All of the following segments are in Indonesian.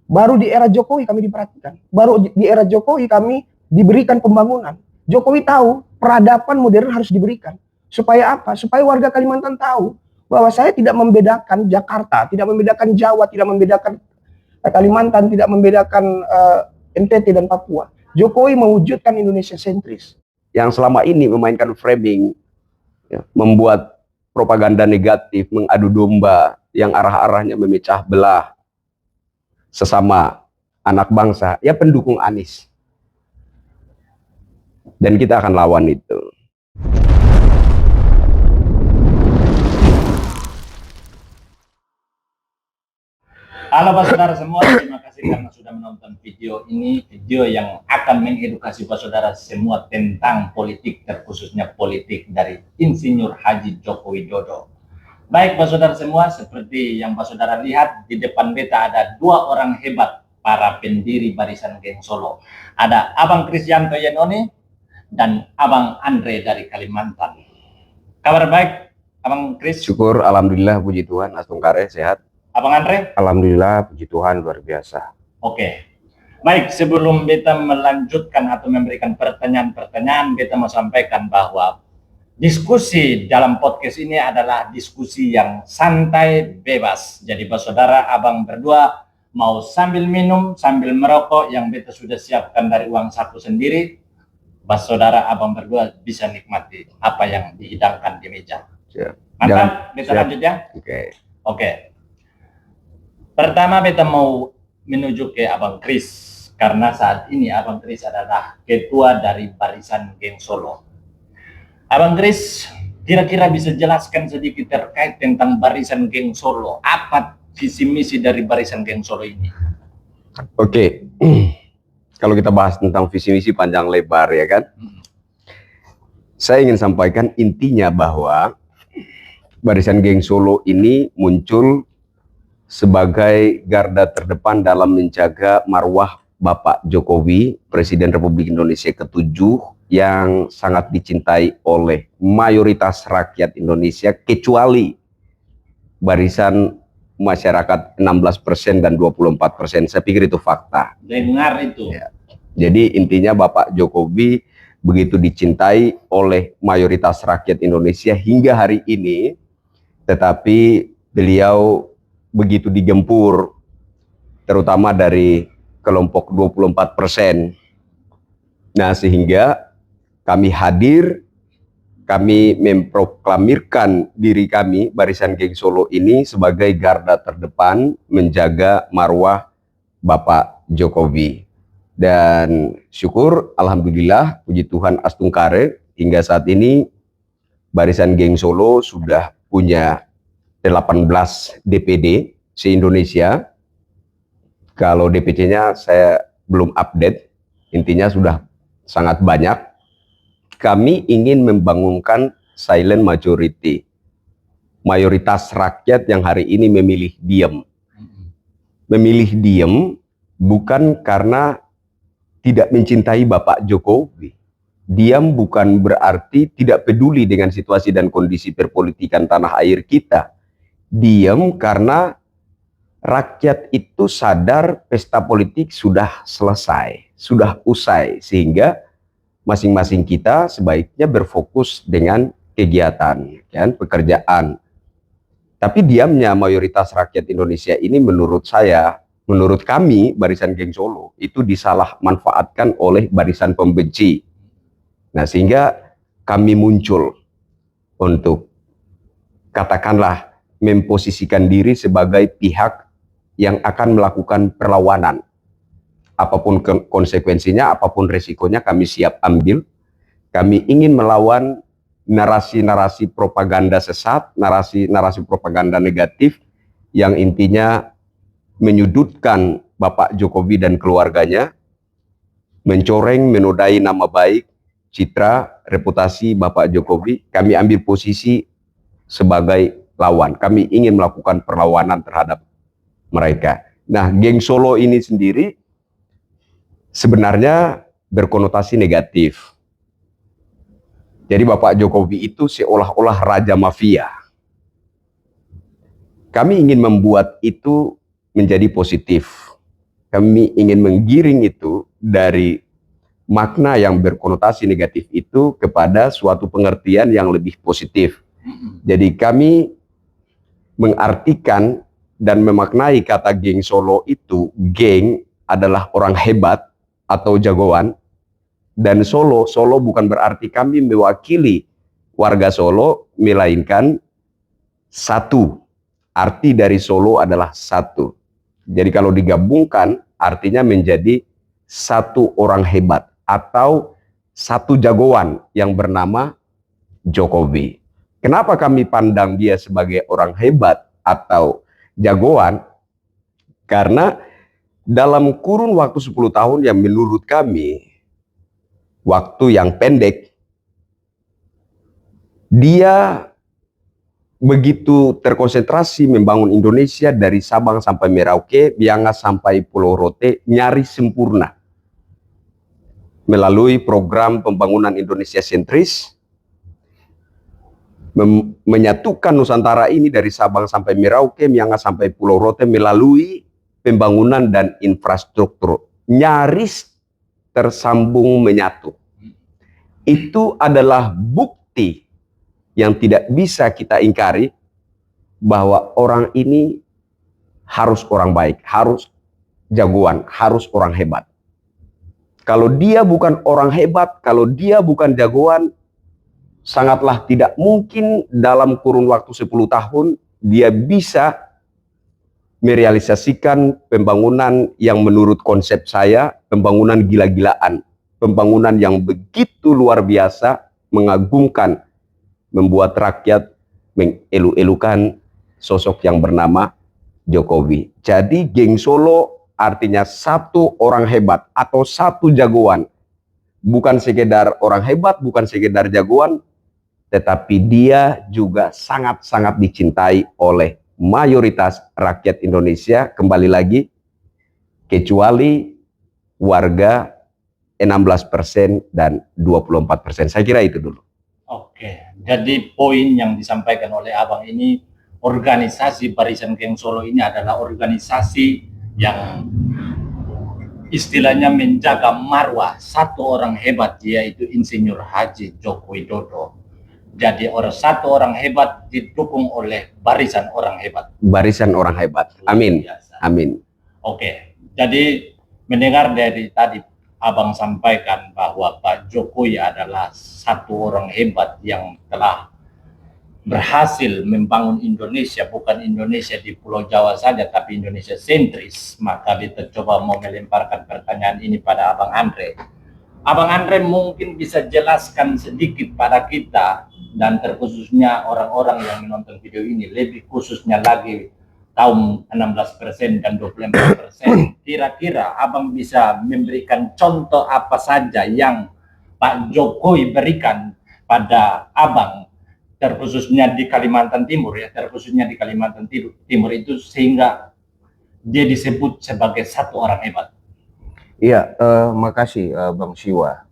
Baru di era Jokowi kami diperhatikan. Baru di era Jokowi kami diberikan pembangunan. Jokowi tahu peradaban modern harus diberikan. Supaya apa? Supaya warga Kalimantan tahu bahwa saya tidak membedakan Jakarta, tidak membedakan Jawa, tidak membedakan Kalimantan, tidak membedakan NTT dan Papua. Jokowi mewujudkan Indonesia sentris. Yang selama ini memainkan framing, ya, membuat propaganda negatif, mengadu domba, yang arah-arahnya memecah belah sesama anak bangsa, ya pendukung Anies. Dan kita akan lawan itu. Halo Pak Saudara semua, terima kasih karena sudah menonton video ini, video yang akan mengedukasi Pak Saudara semua tentang politik, terkhususnya politik dari Insinyur Haji Joko Widodo. Baik Pak Saudara semua, seperti yang Pak Saudara lihat, di depan beta ada dua orang hebat, para pendiri Barisan Geng Solo. Ada Abang Krisyanto Yenoni dan Abang Andre dari Kalimantan. Kabar baik, Abang Kris? Syukur, alhamdulillah, puji Tuhan, Astungkare sehat. Abang Andre? Alhamdulillah, puji Tuhan, luar biasa. Oke. Baik, sebelum beta melanjutkan atau memberikan pertanyaan-pertanyaan, beta mau sampaikan bahwa diskusi dalam podcast ini adalah diskusi yang santai, bebas. Jadi Pak Saudara, Abang berdua mau sambil minum, sambil merokok yang beta sudah siapkan dari uang saku sendiri, Pak Saudara, Abang berdua bisa nikmati apa yang dihidangkan di meja. Mantap, beta lanjut ya? Oke. Pertama beta mau menuju ke Abang Kris, karena saat ini Abang Kris adalah ketua dari Barisan Geng Solo. Abang Kris, kira-kira bisa jelaskan sedikit terkait tentang Barisan Geng Solo. Apa visi misi dari Barisan Geng Solo ini? Oke, kalau kita bahas tentang visi misi panjang lebar ya kan, saya ingin sampaikan intinya bahwa Barisan Geng Solo ini muncul sebagai garda terdepan dalam menjaga marwah Bapak Jokowi, Presiden Republik Indonesia ke-7 yang sangat dicintai oleh mayoritas rakyat Indonesia, kecuali barisan masyarakat 16% dan 24%. Saya pikir itu fakta. Dengar itu. Ya. Jadi intinya Bapak Jokowi begitu dicintai oleh mayoritas rakyat Indonesia hingga hari ini, tetapi beliau begitu digempur, terutama dari kelompok 24%. Nah, sehingga kami hadir, kami memproklamirkan diri kami, Barisan Geng Solo ini, sebagai garda terdepan menjaga marwah Bapak Jokowi. Dan syukur, alhamdulillah, puji Tuhan Astungkare, hingga saat ini Barisan Geng Solo sudah punya 18 DPD se-Indonesia. Kalau DPC-nya saya belum update, intinya sudah sangat banyak. Kami ingin membangunkan silent majority, mayoritas rakyat yang hari ini memilih diam. Memilih diam bukan karena tidak mencintai Bapak Jokowi. Diam bukan berarti tidak peduli dengan situasi dan kondisi perpolitikan tanah air kita. Diam karena rakyat itu sadar pesta politik sudah selesai, sudah usai, sehingga masing-masing kita sebaiknya berfokus dengan kegiatan, kan, pekerjaan. Tapi diamnya mayoritas rakyat Indonesia ini menurut saya, menurut kami Barisan Geng Solo itu disalah manfaatkan oleh barisan pembenci. Nah, sehingga kami muncul untuk katakanlah memposisikan diri sebagai pihak yang akan melakukan perlawanan. Apapun konsekuensinya, apapun resikonya kami siap ambil. Kami ingin melawan narasi-narasi propaganda sesat, narasi-narasi propaganda negatif yang intinya menyudutkan Bapak Jokowi dan keluarganya, mencoreng, menodai nama baik, citra, reputasi Bapak Jokowi. Kami ambil posisi sebagai lawan. Kami ingin melakukan perlawanan terhadap mereka. Nah, Geng Solo ini sendiri sebenarnya berkonotasi negatif. Jadi Bapak Jokowi itu seolah-olah raja mafia. Kami ingin membuat itu menjadi positif. Kami ingin menggiring itu dari makna yang berkonotasi negatif itu kepada suatu pengertian yang lebih positif. Jadi kami mengartikan dan memaknai kata geng Solo itu, geng adalah orang hebat atau jagoan, dan Solo bukan berarti kami mewakili warga Solo, melainkan satu. Arti dari Solo adalah satu. Jadi kalau digabungkan artinya menjadi satu orang hebat atau satu jagoan yang bernama Jokowi. Kenapa kami pandang dia sebagai orang hebat atau jagoan? Karena dalam kurun waktu 10 tahun yang menurut kami waktu yang pendek, dia begitu terkonsentrasi membangun Indonesia dari Sabang sampai Merauke, Miangas sampai Pulau Rote, nyaris sempurna. Melalui program pembangunan Indonesia sentris, menyatukan Nusantara ini dari Sabang sampai Merauke, Miangas sampai Pulau Rote melalui pembangunan dan infrastruktur. Nyaris tersambung menyatu. Itu adalah bukti yang tidak bisa kita ingkari bahwa orang ini harus orang baik, harus jagoan, harus orang hebat. Kalau dia bukan orang hebat, kalau dia bukan jagoan, sangatlah tidak mungkin dalam kurun waktu 10 tahun dia bisa merealisasikan pembangunan yang menurut konsep saya, pembangunan gila-gilaan, pembangunan yang begitu luar biasa, mengagumkan, membuat rakyat mengelu-elukan sosok yang bernama Jokowi. Jadi geng Solo artinya satu orang hebat atau satu jagoan. Bukan sekedar orang hebat, bukan sekedar jagoan, tetapi dia juga sangat-sangat dicintai oleh mayoritas rakyat Indonesia. Kembali lagi, kecuali warga 16% dan 24%. Saya kira itu dulu. Oke, jadi poin yang disampaikan oleh Abang ini, organisasi Barisan Geng Solo ini adalah organisasi yang istilahnya menjaga marwah satu orang hebat, yaitu Insinyur Haji Joko Widodo. Jadi satu orang hebat didukung oleh barisan orang hebat. Barisan orang hebat. Amin. Amin. Oke, jadi mendengar dari tadi Abang sampaikan bahwa Pak Jokowi adalah satu orang hebat yang telah berhasil membangun Indonesia, bukan Indonesia di Pulau Jawa saja, tapi Indonesia sentris. Maka kita coba mau melemparkan pertanyaan ini pada Abang Andre. Abang Andre mungkin bisa jelaskan sedikit pada kita, dan terkhususnya orang-orang yang menonton video ini, lebih khususnya lagi kaum 16% dan 24%. Kira-kira Abang bisa memberikan contoh apa saja yang Pak Jokowi berikan pada Abang, terkhususnya di Kalimantan Timur, ya, terkhususnya di Kalimantan Timur itu, sehingga dia disebut sebagai satu orang hebat. Iya, makasih Bang Siwa.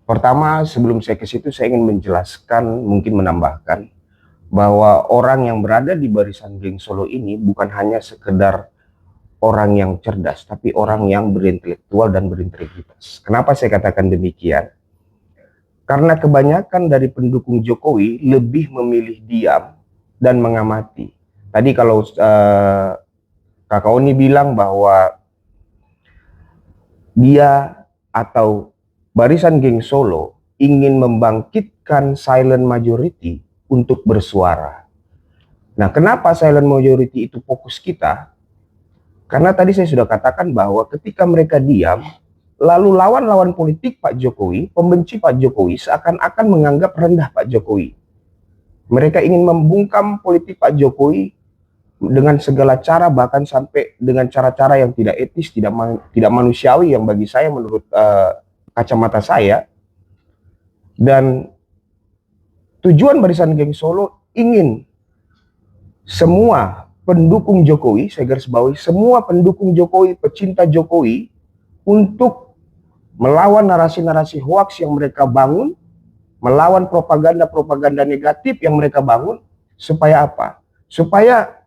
Pertama, sebelum saya ke situ, saya ingin menjelaskan, mungkin menambahkan, bahwa orang yang berada di barisan geng Solo ini bukan hanya sekedar orang yang cerdas, tapi orang yang berintelektual dan berintegritas. Kenapa saya katakan demikian? Karena kebanyakan dari pendukung Jokowi lebih memilih diam dan mengamati. Tadi kalau Kakak Oni bilang bahwa dia atau barisan geng Solo ingin membangkitkan silent majority untuk bersuara. Nah, kenapa silent majority itu fokus kita? Karena tadi saya sudah katakan bahwa ketika mereka diam, lalu lawan-lawan politik Pak Jokowi, pembenci Pak Jokowi, seakan-akan menganggap rendah Pak Jokowi. Mereka ingin membungkam politik Pak Jokowi dengan segala cara, bahkan sampai dengan cara-cara yang tidak etis, tidak manusiawi, yang bagi saya menurut kacamata saya. Dan tujuan barisan geng Solo ingin semua pendukung Jokowi, saya garis bawahi, semua pendukung Jokowi, pecinta Jokowi, untuk melawan narasi-narasi hoaks yang mereka bangun, melawan propaganda-propaganda negatif yang mereka bangun. Supaya apa? Supaya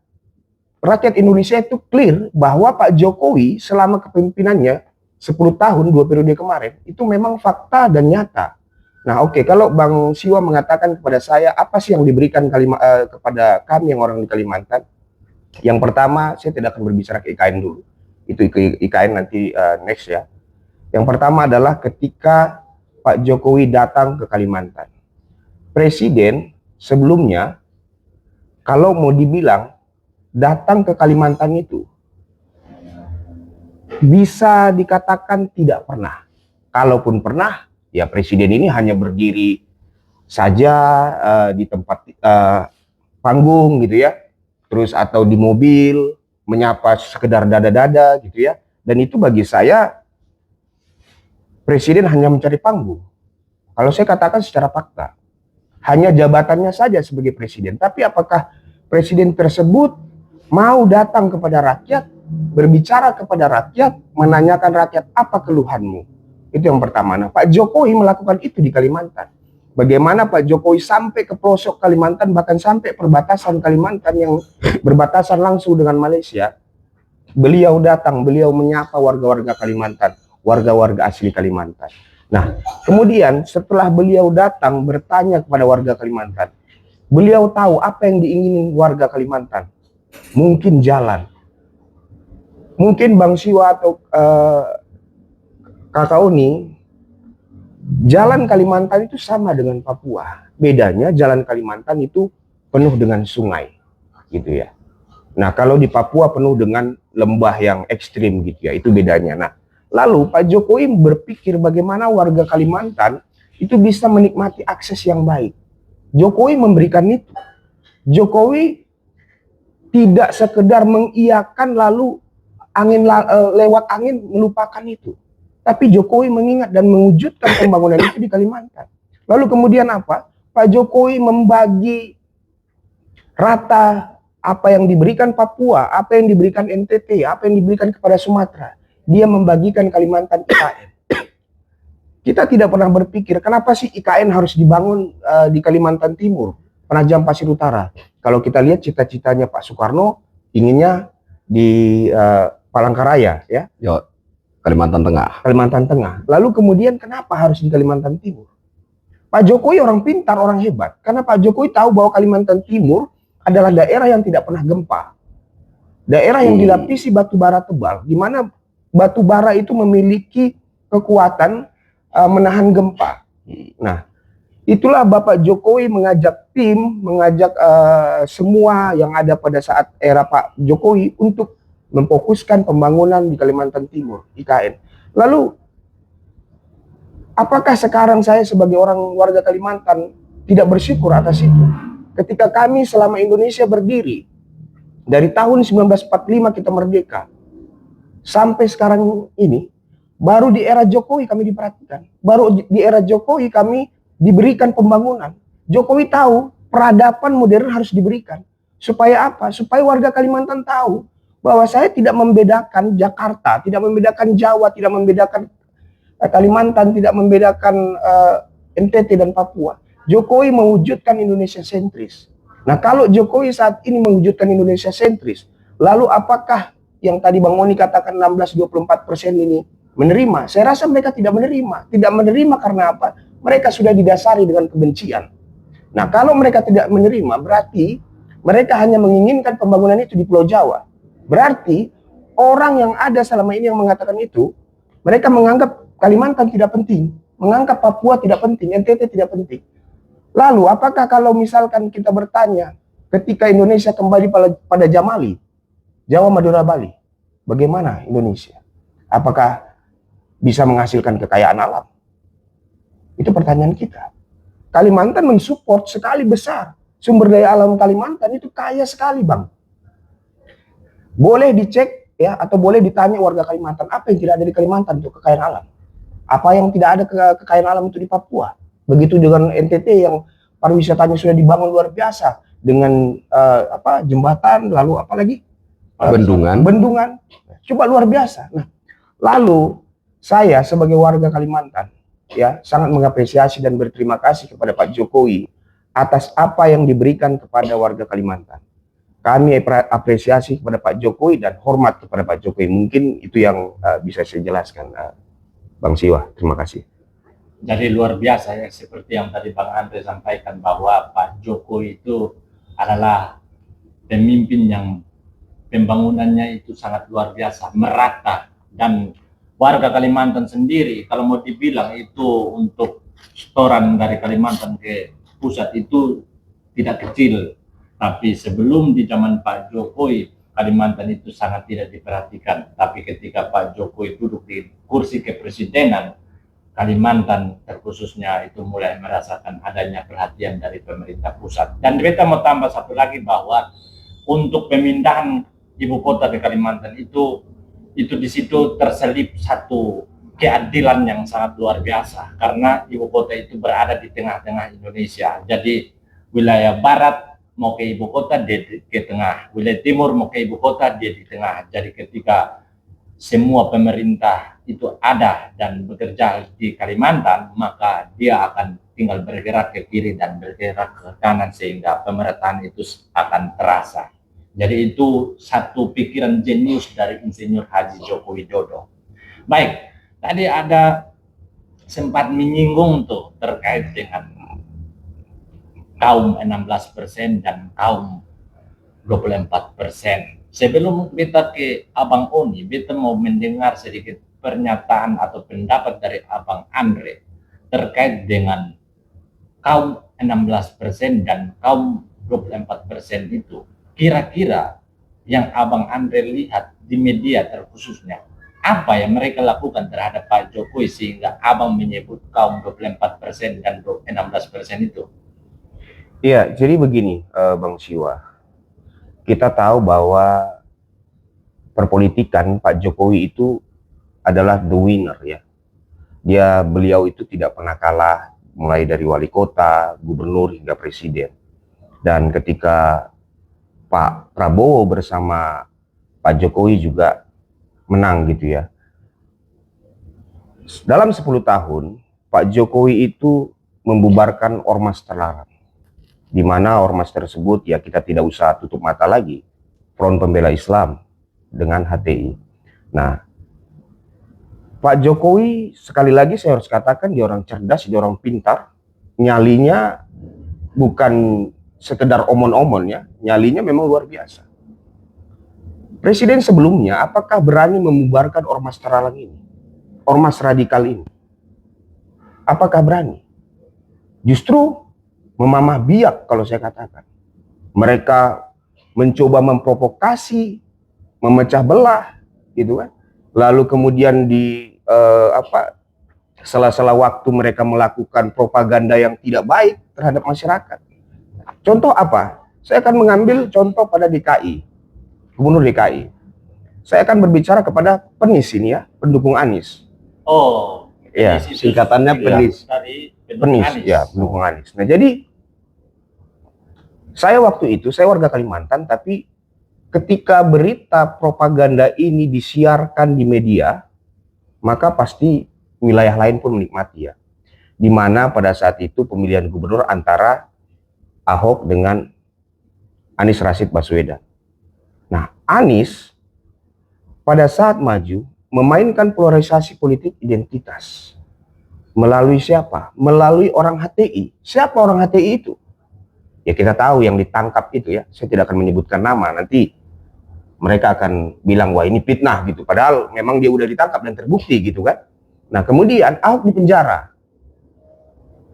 rakyat Indonesia itu clear bahwa Pak Jokowi selama kepemimpinannya 10 tahun 2 periode kemarin itu memang fakta dan nyata. Nah, oke, kalau Bang Siwa mengatakan kepada saya apa sih yang diberikan kepada kami yang orang di Kalimantan? Yang pertama, saya tidak akan berbicara ke IKN dulu. Itu IKN nanti next ya. Yang pertama adalah ketika Pak Jokowi datang ke Kalimantan. Presiden sebelumnya kalau mau dibilang datang ke Kalimantan itu bisa dikatakan tidak pernah. Kalaupun pernah, ya presiden ini hanya berdiri saja di tempat panggung gitu ya, terus atau di mobil menyapa sekedar dada-dada gitu ya. Dan itu bagi saya presiden hanya mencari panggung. Kalau saya katakan secara fakta, hanya jabatannya saja sebagai presiden. Tapi apakah presiden tersebut mau datang kepada rakyat, berbicara kepada rakyat, menanyakan rakyat apa keluhanmu? Itu yang pertama. Nah, Pak Jokowi melakukan itu di Kalimantan. Bagaimana Pak Jokowi sampai ke pelosok Kalimantan, bahkan sampai perbatasan Kalimantan yang berbatasan langsung dengan Malaysia. Beliau datang, beliau menyapa warga-warga Kalimantan, warga-warga asli Kalimantan. Nah, kemudian setelah beliau datang bertanya kepada warga Kalimantan, beliau tahu apa yang diinginin warga Kalimantan. Mungkin jalan. Mungkin Bang Siwa atau Kakak Oni, jalan Kalimantan itu sama dengan Papua. Bedanya jalan Kalimantan itu penuh dengan sungai, gitu ya. Nah, kalau di Papua penuh dengan lembah yang ekstrim gitu ya, itu bedanya. Nah, lalu Pak Jokowi berpikir bagaimana warga Kalimantan itu bisa menikmati akses yang baik. Jokowi memberikan itu. Jokowi tidak sekedar mengiyakan lalu lewat angin melupakan itu. Tapi Jokowi mengingat dan mewujudkan pembangunan itu di Kalimantan. Lalu kemudian apa? Pak Jokowi membagi rata apa yang diberikan Papua, apa yang diberikan NTT, apa yang diberikan kepada Sumatera. Dia membagikan Kalimantan IKN. Kita tidak pernah berpikir kenapa sih IKN harus dibangun di Kalimantan Timur, Penajam Pasir Utara. Kalau kita lihat cita-citanya Pak Soekarno inginnya di Palangkaraya ya. Yo, Kalimantan Tengah. Kalimantan Tengah. Lalu kemudian kenapa harus di Kalimantan Timur? Pak Jokowi orang pintar, orang hebat. Karena Pak Jokowi tahu bahwa Kalimantan Timur adalah daerah yang tidak pernah gempa. Daerah yang dilapisi batu bara tebal, di mana batu bara itu memiliki kekuatan menahan gempa. Nah, itulah Bapak Jokowi mengajak tim, mengajak semua yang ada pada saat era Pak Jokowi untuk memfokuskan pembangunan di Kalimantan Timur, IKN. Lalu, apakah sekarang saya sebagai orang warga Kalimantan tidak bersyukur atas itu? Ketika kami selama Indonesia berdiri, dari tahun 1945 kita merdeka, sampai sekarang ini, baru di era Jokowi kami diperhatikan. Baru di era Jokowi kami diberikan pembangunan. Jokowi tahu peradaban modern harus diberikan. Supaya apa? Supaya warga Kalimantan tahu bahwa saya tidak membedakan Jakarta, tidak membedakan Jawa, tidak membedakan Kalimantan, tidak membedakan NTT dan Papua. Jokowi mewujudkan Indonesia sentris. Nah, kalau Jokowi saat ini mewujudkan Indonesia sentris, lalu apakah yang tadi Bang Oni katakan 16-24% ini menerima? Saya rasa mereka tidak menerima. Tidak menerima karena apa? Mereka sudah didasari dengan kebencian. Nah, kalau mereka tidak menerima, berarti mereka hanya menginginkan pembangunan itu di Pulau Jawa. Berarti orang yang ada selama ini yang mengatakan itu, mereka menganggap Kalimantan tidak penting, menganggap Papua tidak penting, NTT tidak penting. Lalu apakah kalau misalkan kita bertanya ketika Indonesia kembali pada Jamali, Jawa, Madura, Bali, bagaimana Indonesia? Apakah bisa menghasilkan kekayaan alam? Itu pertanyaan kita. Kalimantan mensupport sekali besar. Sumber daya alam Kalimantan itu kaya sekali, Bang. Boleh dicek ya, atau boleh ditanya warga Kalimantan, apa yang tidak ada di Kalimantan untuk kekayaan alam? Apa yang tidak ada kekayaan alam itu di Papua? Begitu dengan NTT yang pariwisatanya sudah dibangun luar biasa dengan jembatan, lalu apa lagi? Bendungan. Coba luar biasa. Nah, lalu saya sebagai warga Kalimantan ya sangat mengapresiasi dan berterima kasih kepada Pak Jokowi atas apa yang diberikan kepada warga Kalimantan. kami apresiasi kepada Pak Jokowi dan hormat kepada Pak Jokowi. Mungkin itu yang bisa saya jelaskan, Bang Siwa. Terima kasih. Jadi luar biasa ya, seperti yang tadi Bang Andre sampaikan bahwa Pak Jokowi itu adalah pemimpin yang pembangunannya itu sangat luar biasa, merata, dan warga Kalimantan sendiri kalau mau dibilang itu untuk setoran dari Kalimantan ke pusat itu tidak kecil, tapi sebelum di zaman Pak Jokowi Kalimantan itu sangat tidak diperhatikan, tapi ketika Pak Jokowi duduk di kursi kepresidenan Kalimantan terkhususnya itu mulai merasakan adanya perhatian dari pemerintah pusat. Dan kita mau tambah satu lagi bahwa untuk pemindahan ibu kota ke Kalimantan itu di situ terselip satu keadilan yang sangat luar biasa, karena ibu kota itu berada di tengah-tengah Indonesia. Jadi wilayah barat mau ke ibu kota dia ke tengah, wilayah timur mau ke ibu kota dia di tengah. Jadi ketika semua pemerintah itu ada dan bekerja di Kalimantan, maka dia akan tinggal bergerak ke kiri dan bergerak ke kanan sehingga pemerataan itu akan terasa. Jadi itu satu pikiran jenius dari Insinyur Haji Joko Widodo. Baik, tadi ada sempat menyinggung tuh terkait dengan kaum 16% dan kaum 24%. Sebelum kita ke Abang Oni, kita mau mendengar sedikit pernyataan atau pendapat dari Abang Andre terkait dengan kaum 16% dan kaum 24% itu. Kira-kira yang Abang Andre lihat di media terkhususnya, apa yang mereka lakukan terhadap Pak Jokowi sehingga Abang menyebut kaum 24% dan 16% itu? Iya, jadi begini, Bang Siwa. Kita tahu bahwa perpolitikan Pak Jokowi itu adalah the winner ya. Beliau itu tidak pernah kalah mulai dari wali kota, gubernur hingga presiden. Dan ketika Pak Prabowo bersama Pak Jokowi juga menang gitu ya. Dalam 10 tahun, Pak Jokowi itu membubarkan ormas terlarang. Di mana ormas tersebut ya kita tidak usah tutup mata lagi. Front Pembela Islam dengan HTI. Nah, Pak Jokowi sekali lagi saya harus katakan dia orang cerdas, dia orang pintar. Nyalinya bukan sekedar omon-omon ya, nyalinya memang luar biasa. Presiden sebelumnya apakah berani membubarkan ormas terlarang ini? Ormas radikal ini? Apakah berani? Justru memamah biak kalau saya katakan. Mereka mencoba memprovokasi, memecah belah, gitu kan. Lalu kemudian di sela-sela waktu mereka melakukan propaganda yang tidak baik terhadap masyarakat. Contoh apa? Saya akan mengambil contoh pada DKI, Gubernur DKI. Saya akan berbicara kepada PENIS ini ya, pendukung Anies. Oh, ya, singkatannya PENIS. PENIS, ya, pendukung Anies. Nah, jadi saya waktu itu, saya warga Kalimantan, tapi ketika berita propaganda ini disiarkan di media, maka pasti wilayah lain pun menikmati ya. Di mana pada saat itu pemilihan gubernur antara Ahok dengan Anies Rashid Baswedan. Nah, Anies pada saat maju memainkan polarisasi politik identitas. Melalui siapa? Melalui orang HTI. Siapa orang HTI itu? Ya kita tahu yang ditangkap itu ya. Saya tidak akan menyebutkan nama. Nanti mereka akan bilang wah ini fitnah gitu. Padahal memang dia udah ditangkap dan terbukti gitu kan. Nah kemudian Ahok dipenjara.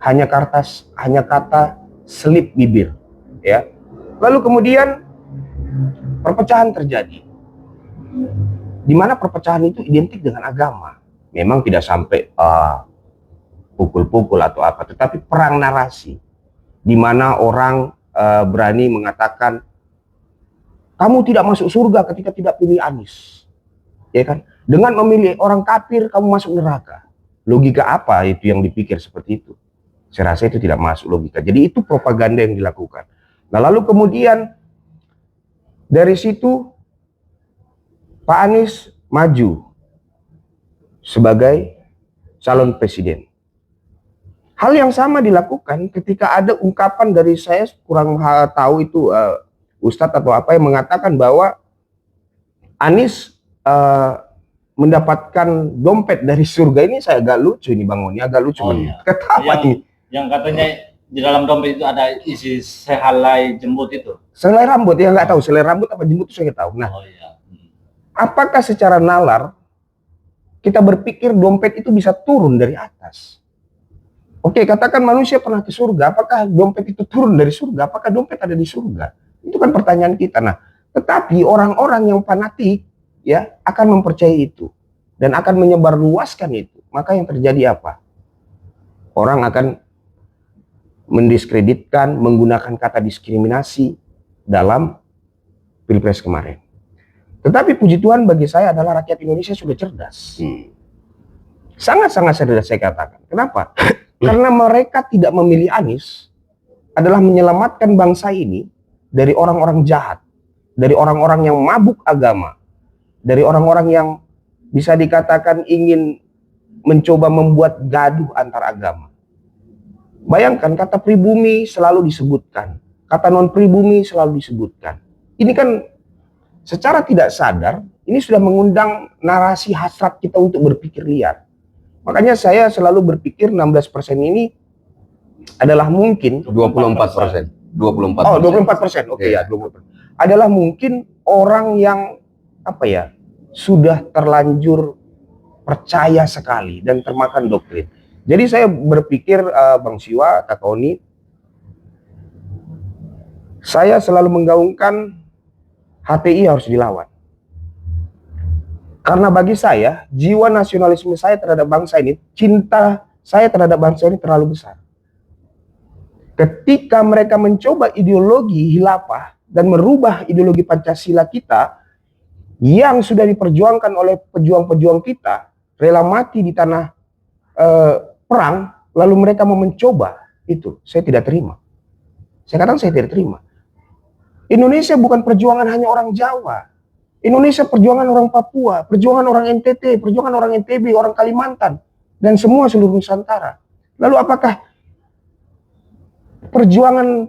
Hanya kata selip bibir ya. Lalu kemudian perpecahan terjadi. Di mana perpecahan itu identik dengan agama. Memang tidak sampai pukul-pukul atau apa, tetapi perang narasi. Di mana orang berani mengatakan kamu tidak masuk surga ketika tidak pilih Anies. Ya kan? Dengan memilih orang kafir kamu masuk neraka. Logika apa itu yang dipikir seperti itu? Saya rasa itu tidak masuk logika. Jadi itu propaganda yang dilakukan. Nah lalu kemudian dari situ Pak Anies maju sebagai calon presiden. Hal yang sama dilakukan ketika ada ungkapan dari saya kurang tahu itu ustadz atau apa yang mengatakan bahwa Anies mendapatkan dompet dari surga. Ini saya agak lucu ini Bang Oni, agak lucu. Oh, iya. Kata apa ini? Yang katanya di dalam dompet itu ada isi sehelai jembut itu. Selai rambut, ya nggak tahu selai rambut apa jembut itu saya nggak tahu. Nah, Oh iya. apakah secara nalar kita berpikir dompet itu bisa turun dari atas? Oke, katakan manusia pernah ke surga, apakah dompet itu turun dari surga? Apakah dompet ada di surga? Itu kan pertanyaan kita. Nah, tetapi orang-orang yang fanatik ya akan mempercayai itu dan akan menyebarluaskan itu. Maka yang terjadi apa? Orang akan mendiskreditkan, menggunakan kata diskriminasi dalam Pilpres kemarin. Tetapi puji Tuhan bagi saya adalah rakyat Indonesia sudah cerdas. Sangat-sangat cerdas saya katakan. Kenapa? Karena mereka tidak memilih Anies adalah menyelamatkan bangsa ini dari orang-orang jahat, dari orang-orang yang mabuk agama, dari orang-orang yang bisa dikatakan ingin mencoba membuat gaduh antar agama. Bayangkan kata pribumi selalu disebutkan, kata non pribumi selalu disebutkan. Ini kan secara tidak sadar ini sudah mengundang narasi hasrat kita untuk berpikir liar. Makanya saya selalu berpikir 16% ini adalah mungkin 24%. 24%. Oh, 24%. Oke ya, 24%. Adalah mungkin orang yang apa ya, sudah terlanjur percaya sekali dan termakan doktrin. Jadi saya berpikir Bang Siwa, Kak Oni, saya selalu menggaungkan HTI harus dilawan. Karena bagi saya, jiwa nasionalisme saya terhadap bangsa ini, cinta saya terhadap bangsa ini terlalu besar. Ketika mereka mencoba ideologi khilafah dan merubah ideologi Pancasila kita yang sudah diperjuangkan oleh pejuang-pejuang kita, rela mati di tanah perang, lalu mereka mau mencoba itu, saya tidak terima. Saya katakan saya tidak terima. Indonesia bukan perjuangan hanya orang Jawa. Indonesia perjuangan orang Papua, perjuangan orang NTT, perjuangan orang NTB, orang Kalimantan, dan semua seluruh Nusantara. Lalu apakah perjuangan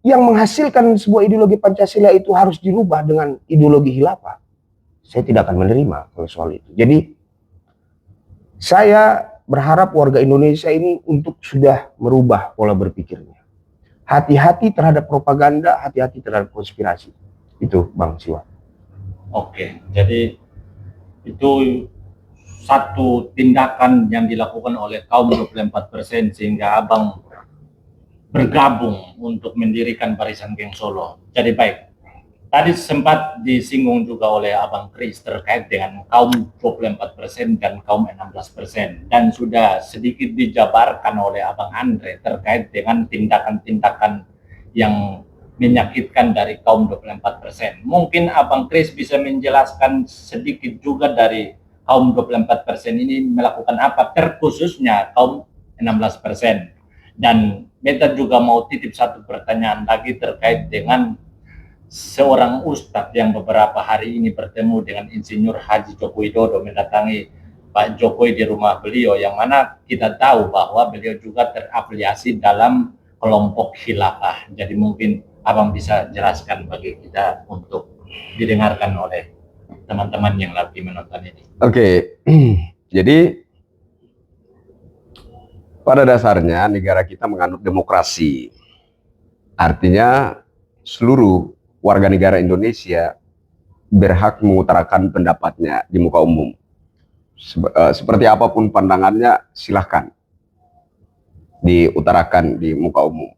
yang menghasilkan sebuah ideologi Pancasila itu harus dirubah dengan ideologi khilafah? Saya tidak akan menerima kalau soal itu. Jadi saya berharap warga Indonesia ini untuk sudah merubah pola berpikirnya. Hati-hati terhadap propaganda, hati-hati terhadap konspirasi. Itu Bang Siwa. Oke, jadi itu satu tindakan yang dilakukan oleh kaum 24% sehingga Abang bergabung untuk mendirikan Barisan Geng Solo. Jadi baik, tadi sempat disinggung juga oleh Abang Kris terkait dengan kaum 24% dan kaum 16%. Dan sudah sedikit dijabarkan oleh Abang Andre terkait dengan tindakan-tindakan yang menyakitkan dari kaum 24%. Mungkin Abang Kris bisa menjelaskan sedikit juga dari kaum 24% ini melakukan apa, terkhususnya kaum 16%. Dan Beta juga mau titip satu pertanyaan lagi terkait dengan seorang ustadz yang beberapa hari ini bertemu dengan Insinyur Haji Joko Widodo, mendatangi Pak Jokowi di rumah beliau, yang mana kita tahu bahwa beliau juga terafiliasi dalam kelompok khilafah. Jadi mungkin Abang bisa jelaskan bagi kita untuk didengarkan oleh teman-teman yang lagi menonton ini. Oke, jadi pada dasarnya negara kita menganut demokrasi. Artinya seluruh warga negara Indonesia berhak mengutarakan pendapatnya di muka umum. Seperti apapun pandangannya silahkan diutarakan di muka umum.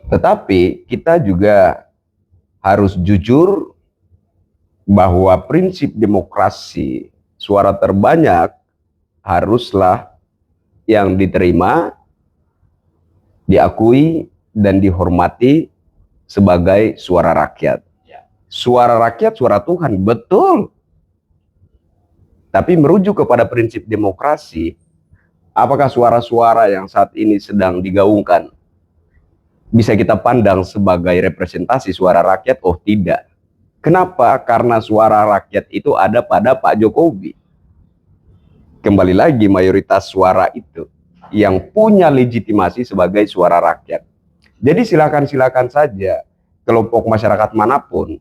Tetapi kita juga harus jujur bahwa prinsip demokrasi suara terbanyak haruslah yang diterima, diakui, dan dihormati sebagai suara rakyat. Suara rakyat, suara Tuhan, betul. Tapi merujuk kepada prinsip demokrasi, apakah suara-suara yang saat ini sedang digaungkan bisa kita pandang sebagai representasi suara rakyat? Oh tidak. Kenapa? Karena suara rakyat itu ada pada Pak Jokowi. Kembali lagi, mayoritas suara itu yang punya legitimasi sebagai suara rakyat. Jadi silakan saja kelompok masyarakat manapun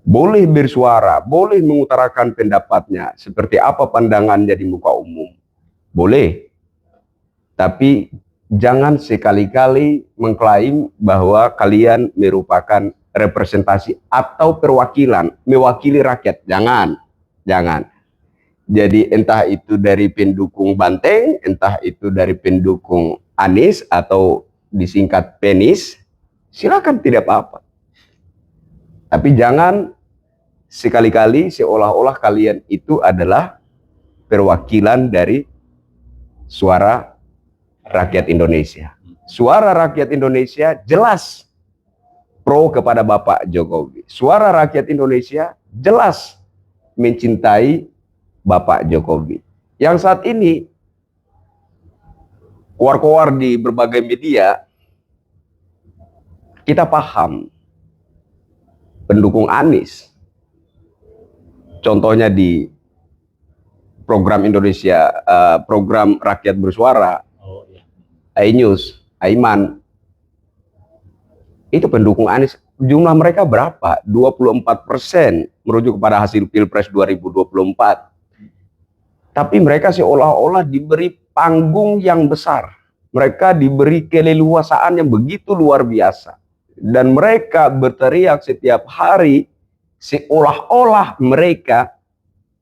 boleh bersuara, boleh mengutarakan pendapatnya, seperti apa pandangannya di muka umum. Boleh. Tapi jangan sekali-kali mengklaim bahwa kalian merupakan representasi atau perwakilan, mewakili rakyat. Jangan. Jangan. Jadi entah itu dari pendukung Banteng, entah itu dari pendukung Anies atau disingkat Penis, silakan, tidak apa-apa. Tapi jangan sekali-kali seolah-olah kalian itu adalah perwakilan dari suara rakyat Indonesia. Suara rakyat Indonesia jelas pro kepada Bapak Jokowi. Suara rakyat Indonesia jelas mencintai Bapak Jokowi. Yang saat ini keluar-keluar di berbagai media, kita paham pendukung Anies. Contohnya di program Indonesia, program Rakyat Bersuara, iNews, Aiman, itu pendukung Anies. Jumlah mereka berapa? 24% merujuk kepada hasil Pilpres 2024. Tapi mereka seolah-olah diberi panggung yang besar. Mereka diberi keleluasaan yang begitu luar biasa. Dan mereka berteriak setiap hari seolah-olah mereka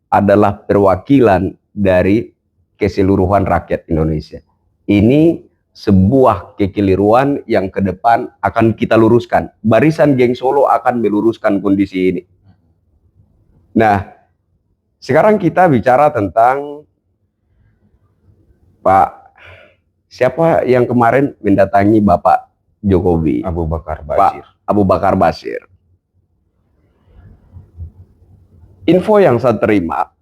adalah perwakilan dari keseluruhan rakyat Indonesia. Ini sebuah kekeliruan yang ke depan akan kita luruskan. Barisan Geng Solo akan meluruskan kondisi ini. Nah, sekarang kita bicara tentang Pak, siapa yang kemarin mendatangi Bapak Jokowi? Abu Bakar Basir. Pak Abu Bakar Basir. Info yang saya terima,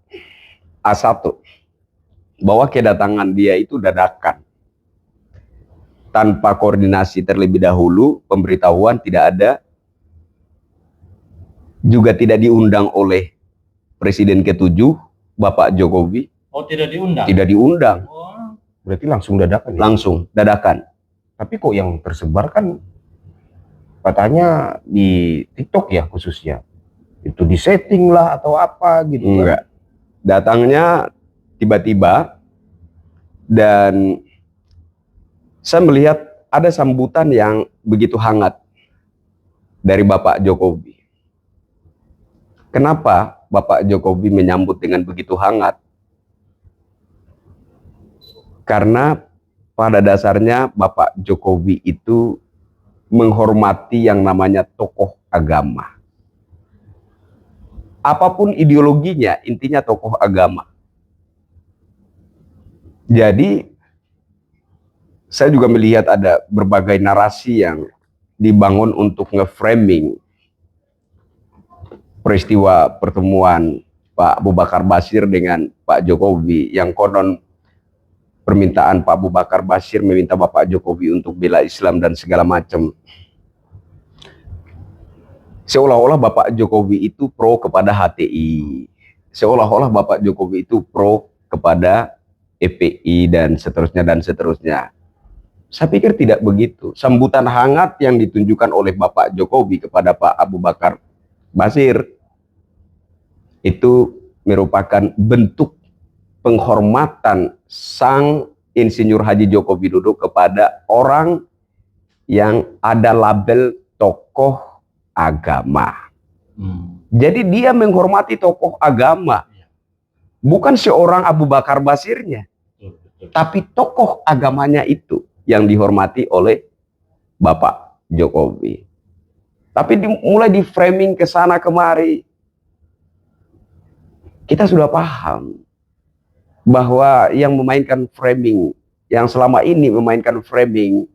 A1, bahwa kedatangan dia itu dadakan. Tanpa koordinasi terlebih dahulu, pemberitahuan tidak ada, juga tidak diundang oleh Presiden ke-7, Bapak Jokowi. Oh, tidak diundang? Tidak diundang. Oh. Berarti langsung dadakan ya? Langsung, dadakan. Tapi kok yang tersebar kan katanya di TikTok ya khususnya. Itu disetting lah atau apa gitu. Enggak. Datangnya tiba-tiba, dan saya melihat ada sambutan yang begitu hangat dari Bapak Jokowi. Kenapa Bapak Jokowi menyambut dengan begitu hangat? Karena pada dasarnya Bapak Jokowi itu menghormati yang namanya tokoh agama. Apapun ideologinya, intinya tokoh agama. Jadi, saya juga melihat ada berbagai narasi yang dibangun untuk nge-framing peristiwa pertemuan Pak Abu Bakar Basir dengan Pak Jokowi, yang konon permintaan Pak Abu Bakar Basir meminta Bapak Jokowi untuk bela Islam dan segala macam. Seolah-olah Bapak Jokowi itu pro kepada HTI. Seolah-olah Bapak Jokowi itu pro kepada EPI dan seterusnya dan seterusnya. Saya pikir tidak begitu. Sambutan hangat yang ditunjukkan oleh Bapak Jokowi kepada Pak Abu Bakar Basir itu merupakan bentuk penghormatan sang Insinyur Haji Joko Widodo kepada orang yang ada label tokoh agama. Jadi dia menghormati tokoh agama, bukan seorang Abu Bakar Basirnya, tapi tokoh agamanya itu yang dihormati oleh Bapak Jokowi. Tapi mulai di framing ke sana kemari, kita sudah paham bahwa yang memainkan framing, yang selama ini memainkan framing,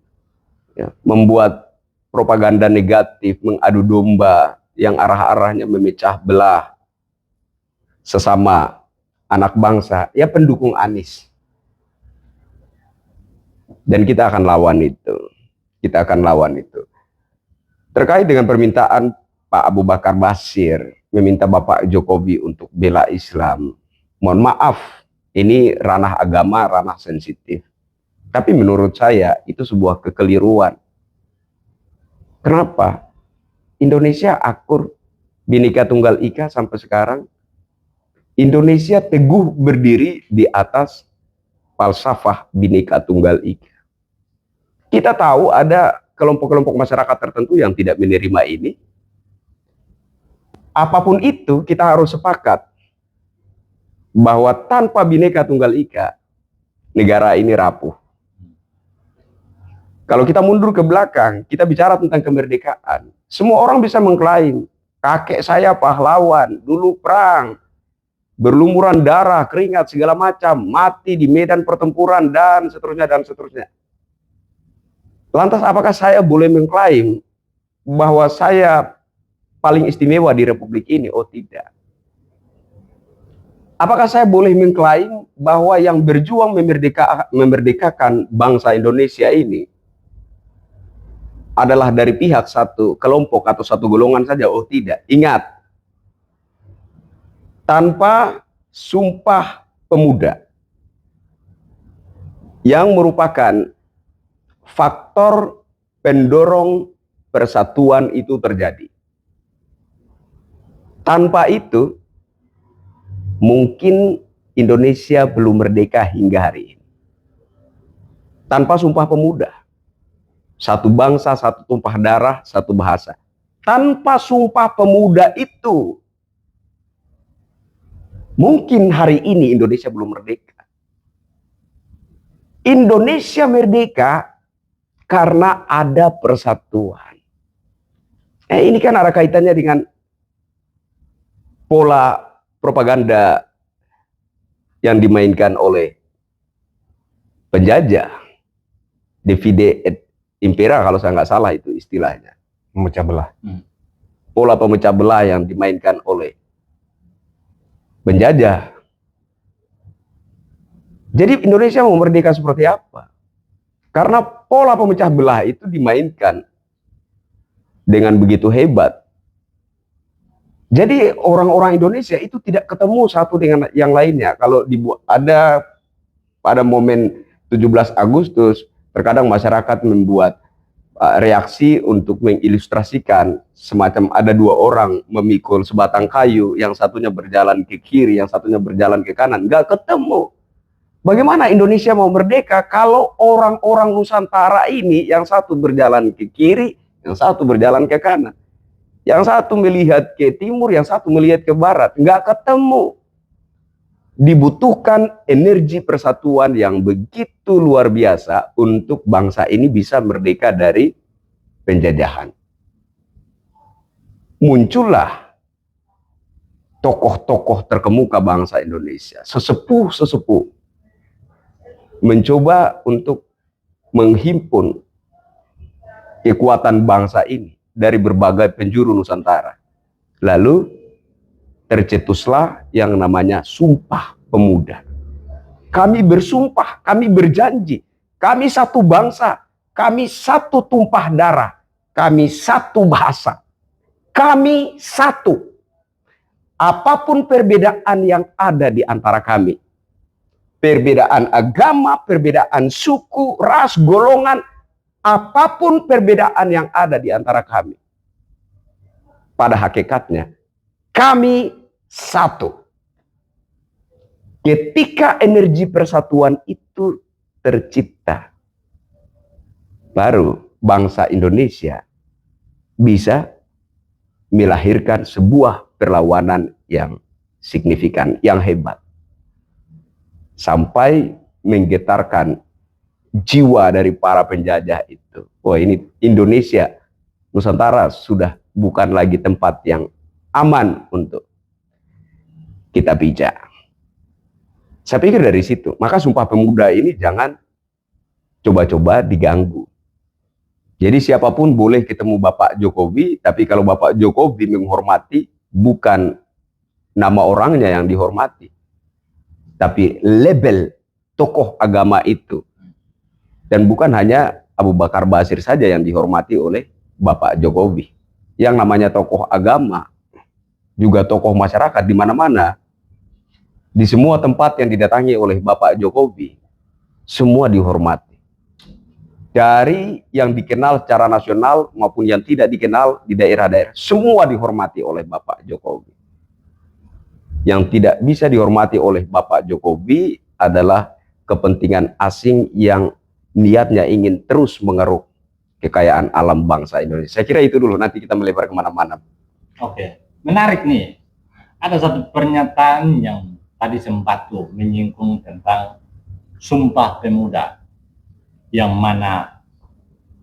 ya, membuat propaganda negatif, mengadu domba yang arah-arahnya memecah belah sesama anak bangsa, ya pendukung Anies. Dan kita akan lawan itu. Kita akan lawan itu. Terkait dengan permintaan Pak Abu Bakar Basir meminta Bapak Jokowi untuk bela Islam, mohon maaf, ini ranah agama, ranah sensitif. Tapi menurut saya itu sebuah kekeliruan. Kenapa? Indonesia akur Bhinneka Tunggal Ika sampai sekarang. Indonesia teguh berdiri di atas falsafah Bhinneka Tunggal Ika. Kita tahu ada kelompok-kelompok masyarakat tertentu yang tidak menerima ini. Apapun itu, kita harus sepakat bahwa tanpa Bhinneka Tunggal Ika, negara ini rapuh. Kalau kita mundur ke belakang, kita bicara tentang kemerdekaan. Semua orang bisa mengklaim, kakek saya pahlawan, dulu perang, berlumuran darah, keringat, segala macam, mati di medan pertempuran, dan seterusnya, dan seterusnya. Lantas apakah saya boleh mengklaim bahwa saya paling istimewa di Republik ini? Oh tidak. Apakah saya boleh mengklaim bahwa yang berjuang memerdekakan bangsa Indonesia ini adalah dari pihak satu kelompok atau satu golongan saja? Oh tidak. Ingat, tanpa Sumpah Pemuda yang merupakan faktor pendorong persatuan itu terjadi. Tanpa itu, mungkin Indonesia belum merdeka hingga hari ini. Tanpa Sumpah Pemuda, satu bangsa, satu tumpah darah, satu bahasa. Tanpa Sumpah Pemuda itu, mungkin hari ini Indonesia belum merdeka. Indonesia merdeka karena ada persatuan. Ini kan ada kaitannya dengan pola propaganda yang dimainkan oleh penjajah. Divide et impera, kalau saya nggak salah itu istilahnya. Memecah belah. Pola pemecah belah yang dimainkan oleh penjajah. Jadi Indonesia mau merdeka seperti apa? Karena pola pemecah belah itu dimainkan dengan begitu hebat. Jadi orang-orang Indonesia itu tidak ketemu satu dengan yang lainnya. Kalau dibuat ada pada momen 17 Agustus, terkadang masyarakat membuat reaksi untuk mengilustrasikan semacam ada dua orang memikul sebatang kayu, yang satunya berjalan ke kiri, yang satunya berjalan ke kanan. Nggak ketemu. Bagaimana Indonesia mau merdeka kalau orang-orang Nusantara ini yang satu berjalan ke kiri, yang satu berjalan ke kanan. Yang satu melihat ke timur, yang satu melihat ke barat. Nggak ketemu. Dibutuhkan energi persatuan yang begitu luar biasa untuk bangsa ini bisa merdeka dari penjajahan. Muncullah tokoh-tokoh terkemuka bangsa Indonesia, sesepuh-sesepuh, mencoba untuk menghimpun kekuatan bangsa ini dari berbagai penjuru Nusantara. Lalu tercetuslah yang namanya Sumpah Pemuda. Kami bersumpah, kami berjanji, kami satu bangsa, kami satu tumpah darah, kami satu bahasa, kami satu. Apapun perbedaan yang ada di antara kami, perbedaan agama, perbedaan suku, ras, golongan, apapun perbedaan yang ada di antara kami, pada hakikatnya kami satu. Ketika energi persatuan itu tercipta, baru bangsa Indonesia bisa melahirkan sebuah perlawanan yang signifikan, yang hebat, sampai menggetarkan jiwa dari para penjajah itu. Wah, ini Indonesia, Nusantara sudah bukan lagi tempat yang aman untuk kita pijak. Saya pikir dari situ, maka Sumpah Pemuda ini jangan coba-coba diganggu. Jadi siapapun boleh ketemu Bapak Jokowi, tapi kalau Bapak Jokowi menghormati, bukan nama orangnya yang dihormati, tapi label tokoh agama itu. Dan bukan hanya Abu Bakar Basir saja yang dihormati oleh Bapak Jokowi. Yang namanya tokoh agama, juga tokoh masyarakat di mana-mana, di semua tempat yang didatangi oleh Bapak Jokowi, semua dihormati. dari yang dikenal secara nasional maupun yang tidak dikenal di daerah-daerah, semua dihormati oleh Bapak Jokowi. Yang tidak bisa dihormati oleh Bapak Jokowi adalah kepentingan asing yang niatnya ingin terus mengeruk kekayaan alam bangsa Indonesia. Saya kira itu dulu, nanti kita melebar kemana-mana. Oke, menarik nih. Ada satu pernyataan yang tadi sempat tuh menyinggung tentang Sumpah Pemuda, yang mana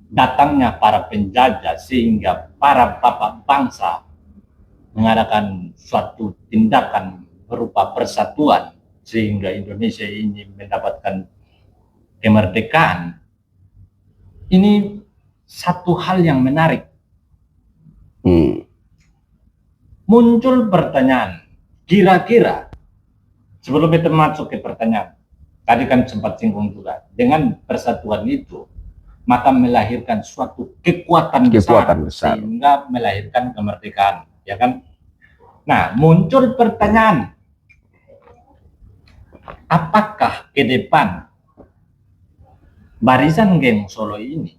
datangnya para penjajah sehingga para bapak bangsa mengadakan suatu tindakan berupa persatuan sehingga Indonesia ini mendapatkan kemerdekaan. Ini satu hal yang menarik. Muncul pertanyaan, kira-kira sebelum kita masuk ke pertanyaan, tadi kan sempat singgung juga, dengan persatuan itu maka melahirkan suatu kekuatan besar sehingga melahirkan kemerdekaan, ya kan? Nah, muncul pertanyaan, apakah ke depan Barisan Geng Solo ini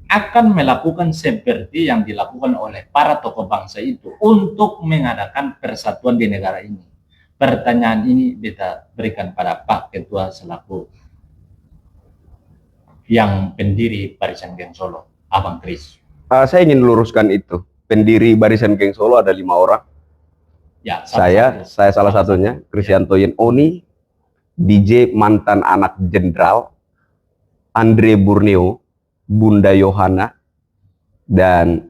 akan melakukan seperti yang dilakukan oleh para tokoh bangsa itu untuk mengadakan persatuan di negara ini? Pertanyaan ini kita berikan pada Pak Ketua selaku yang pendiri Barisan Geng Solo, Abang Kris. Saya ingin luruskan itu. Pendiri Barisan Geng Solo ada 5 orang. Ya, saya salah satunya, Kristianto Yen Oni, DJ mantan anak jenderal, Andre Borneo, Bunda Yohana, dan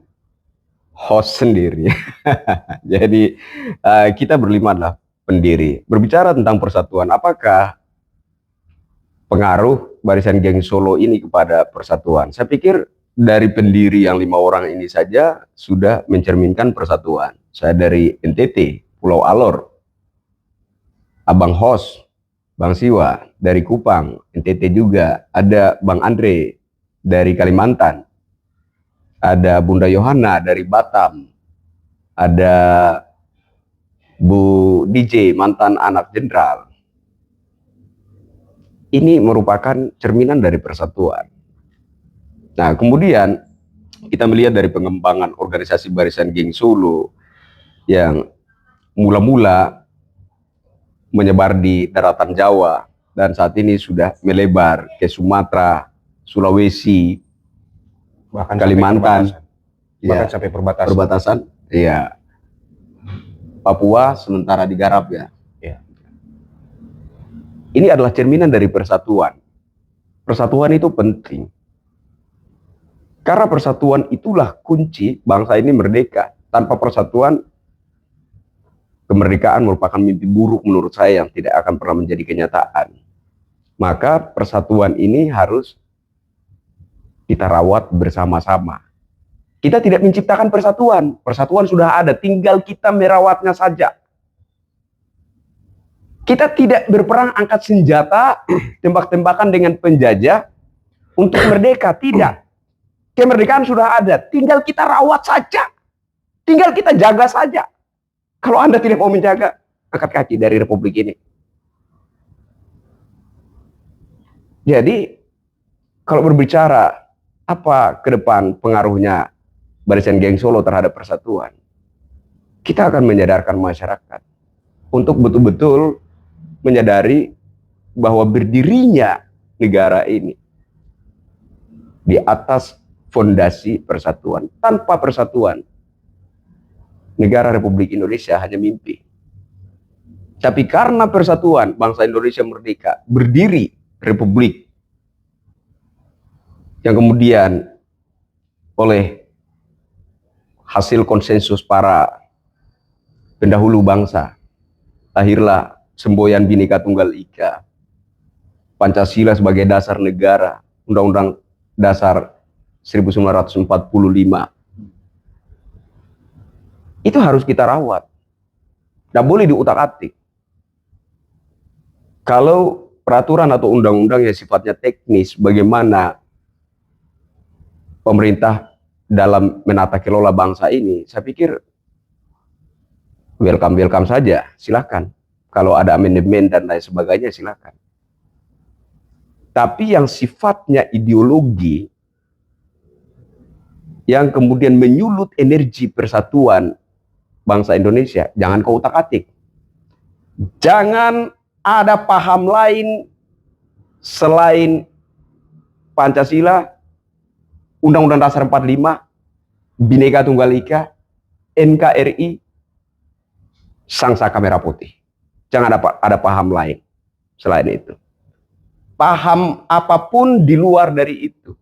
host sendiri. Jadi kita berlima adalah pendiri. Berbicara tentang persatuan, apakah pengaruh Barisan Geng Solo ini kepada persatuan? Saya pikir dari pendiri yang 5 orang ini saja sudah mencerminkan persatuan. Saya dari NTT, Pulau Alor, Abang Hos, Bang Siwa dari Kupang, NTT juga, ada Bang Andre dari Kalimantan, ada Bunda Yohana dari Batam, ada Bu DJ mantan anak jenderal. Ini merupakan cerminan dari persatuan. Nah, kemudian kita melihat dari pengembangan organisasi Barisan Geng Solo yang mula-mula menyebar di daratan Jawa dan saat ini sudah melebar ke Sumatera, Sulawesi, bahkan Kalimantan, bahkan sampai perbatasan, iya. Papua sementara digarap ya. Ya. Ini adalah cerminan dari persatuan. Persatuan itu penting. Karena persatuan itulah kunci bangsa ini merdeka. Tanpa persatuan, kemerdekaan merupakan mimpi buruk menurut saya yang tidak akan pernah menjadi kenyataan. Maka persatuan ini harus kita rawat bersama-sama. Kita tidak menciptakan persatuan. Persatuan sudah ada, tinggal kita merawatnya saja. Kita tidak berperang angkat senjata, tembak-tembakan dengan penjajah untuk merdeka, tidak. Kemerdekaan sudah ada, tinggal kita rawat saja. Tinggal kita jaga saja. Kalau Anda tidak mau menjaga, angkat kaki dari republik ini. Jadi, kalau berbicara apa ke depan pengaruhnya Barisan Geng Solo terhadap persatuan, kita akan menyadarkan masyarakat untuk betul-betul menyadari bahwa berdirinya negara ini di atas fondasi persatuan. Tanpa persatuan, negara Republik Indonesia hanya mimpi. Tapi karena persatuan, bangsa Indonesia merdeka, berdiri republik yang kemudian oleh hasil konsensus para pendahulu bangsa, lahirlah semboyan Bhinneka Tunggal Ika, Pancasila sebagai dasar negara, Undang-Undang Dasar 1945. Itu harus kita rawat. Tidak boleh diutak-atik. Kalau peraturan atau undang-undang yang sifatnya teknis, bagaimana pemerintah dalam menata kelola bangsa ini, saya pikir welcome saja, silakan. Kalau ada amandemen dan lain sebagainya, silakan. Tapi yang sifatnya ideologi, yang kemudian menyulut energi persatuan bangsa Indonesia, jangan kau utak-atik. Jangan ada paham lain selain Pancasila, Undang-Undang Dasar 45, Bhinneka Tunggal Ika, NKRI, Sang Saka Merah Putih. Jangan ada paham lain selain itu. Paham apapun di luar dari itu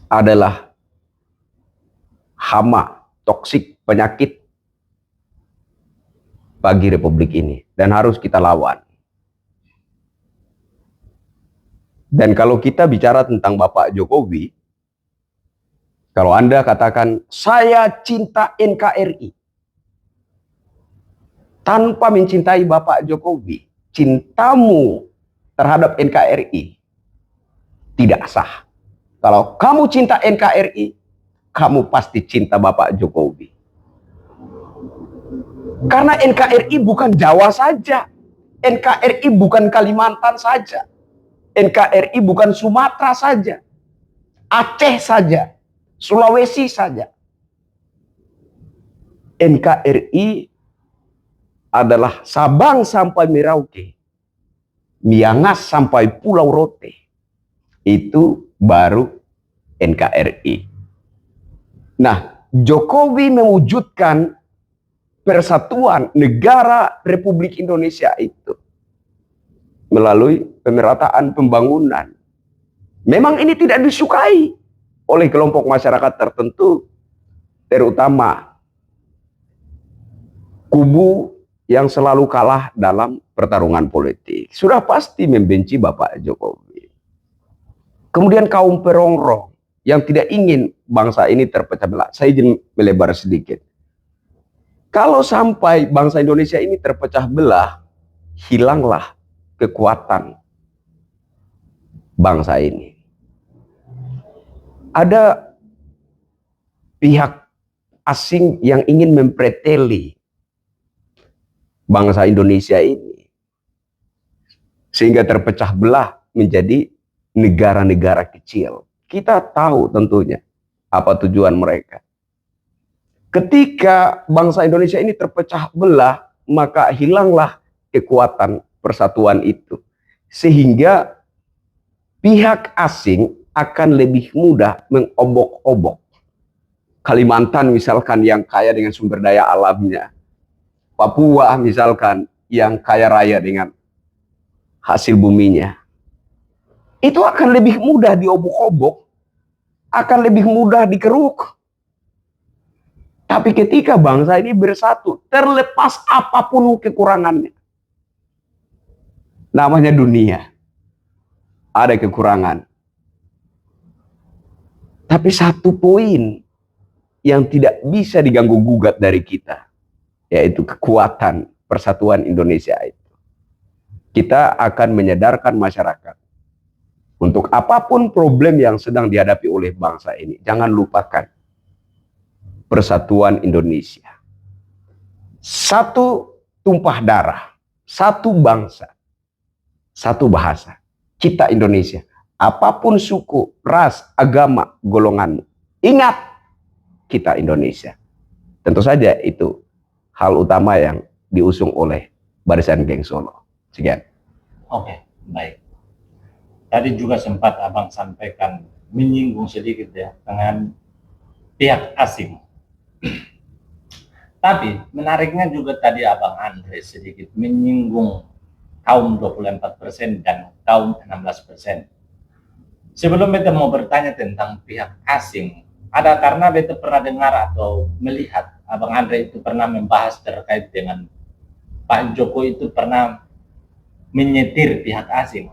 adalah hama, toksik, penyakit bagi Republik ini dan harus kita lawan. Dan kalau kita bicara tentang Bapak Jokowi, kalau Anda katakan saya cinta NKRI tanpa mencintai Bapak Jokowi, cintamu terhadap NKRI tidak sah. Kalau kamu cinta NKRI, kamu pasti cinta Bapak Jokowi. Karena NKRI bukan Jawa saja, NKRI bukan Kalimantan saja, NKRI bukan Sumatera saja, Aceh saja, Sulawesi saja. NKRI adalah Sabang sampai Merauke, Miangas sampai Pulau Rote. Itu baru NKRI. Nah, Jokowi mewujudkan persatuan negara Republik Indonesia itu melalui pemerataan pembangunan. Memang ini tidak disukai oleh kelompok masyarakat tertentu, terutama kubu yang selalu kalah dalam pertarungan politik. Sudah pasti membenci Bapak Jokowi. Kemudian kaum perongrong yang tidak ingin bangsa ini terpecah belah. Saya izin melebar sedikit. Kalau sampai bangsa Indonesia ini terpecah belah, hilanglah kekuatan bangsa ini. Ada pihak asing yang ingin mempreteli bangsa Indonesia ini sehingga terpecah belah menjadi negara-negara kecil. Kita tahu tentunya apa tujuan mereka. Ketika bangsa Indonesia ini terpecah belah, maka hilanglah kekuatan persatuan itu. Sehingga pihak asing akan lebih mudah mengobok-obok. Kalimantan misalkan yang kaya dengan sumber daya alamnya. Papua misalkan yang kaya raya dengan hasil buminya. Itu akan lebih mudah diobok-obok, akan lebih mudah dikeruk. Tapi ketika bangsa ini bersatu, terlepas apapun kekurangannya. Namanya dunia. Ada kekurangan. Tapi satu poin yang tidak bisa diganggu-gugat dari kita, yaitu kekuatan persatuan Indonesia itu. Kita akan menyadarkan masyarakat untuk apapun problem yang sedang dihadapi oleh bangsa ini, jangan lupakan persatuan Indonesia. Satu tumpah darah, satu bangsa, satu bahasa. Kita Indonesia. Apapun suku, ras, agama, golonganmu. Ingat, kita Indonesia. Tentu saja itu hal utama yang diusung oleh Barisan Geng Solo. Sekian. Oke, baik. Tadi juga sempat Abang sampaikan, menyinggung sedikit ya, dengan pihak asing. Tapi menariknya juga tadi Abang Andre sedikit menyinggung kaum 24% dan kaum 16%. Sebelum beta mau bertanya tentang pihak asing, ada karena beta pernah dengar atau melihat Abang Andre itu pernah membahas terkait dengan Pak Jokowi itu pernah menyetir pihak asing,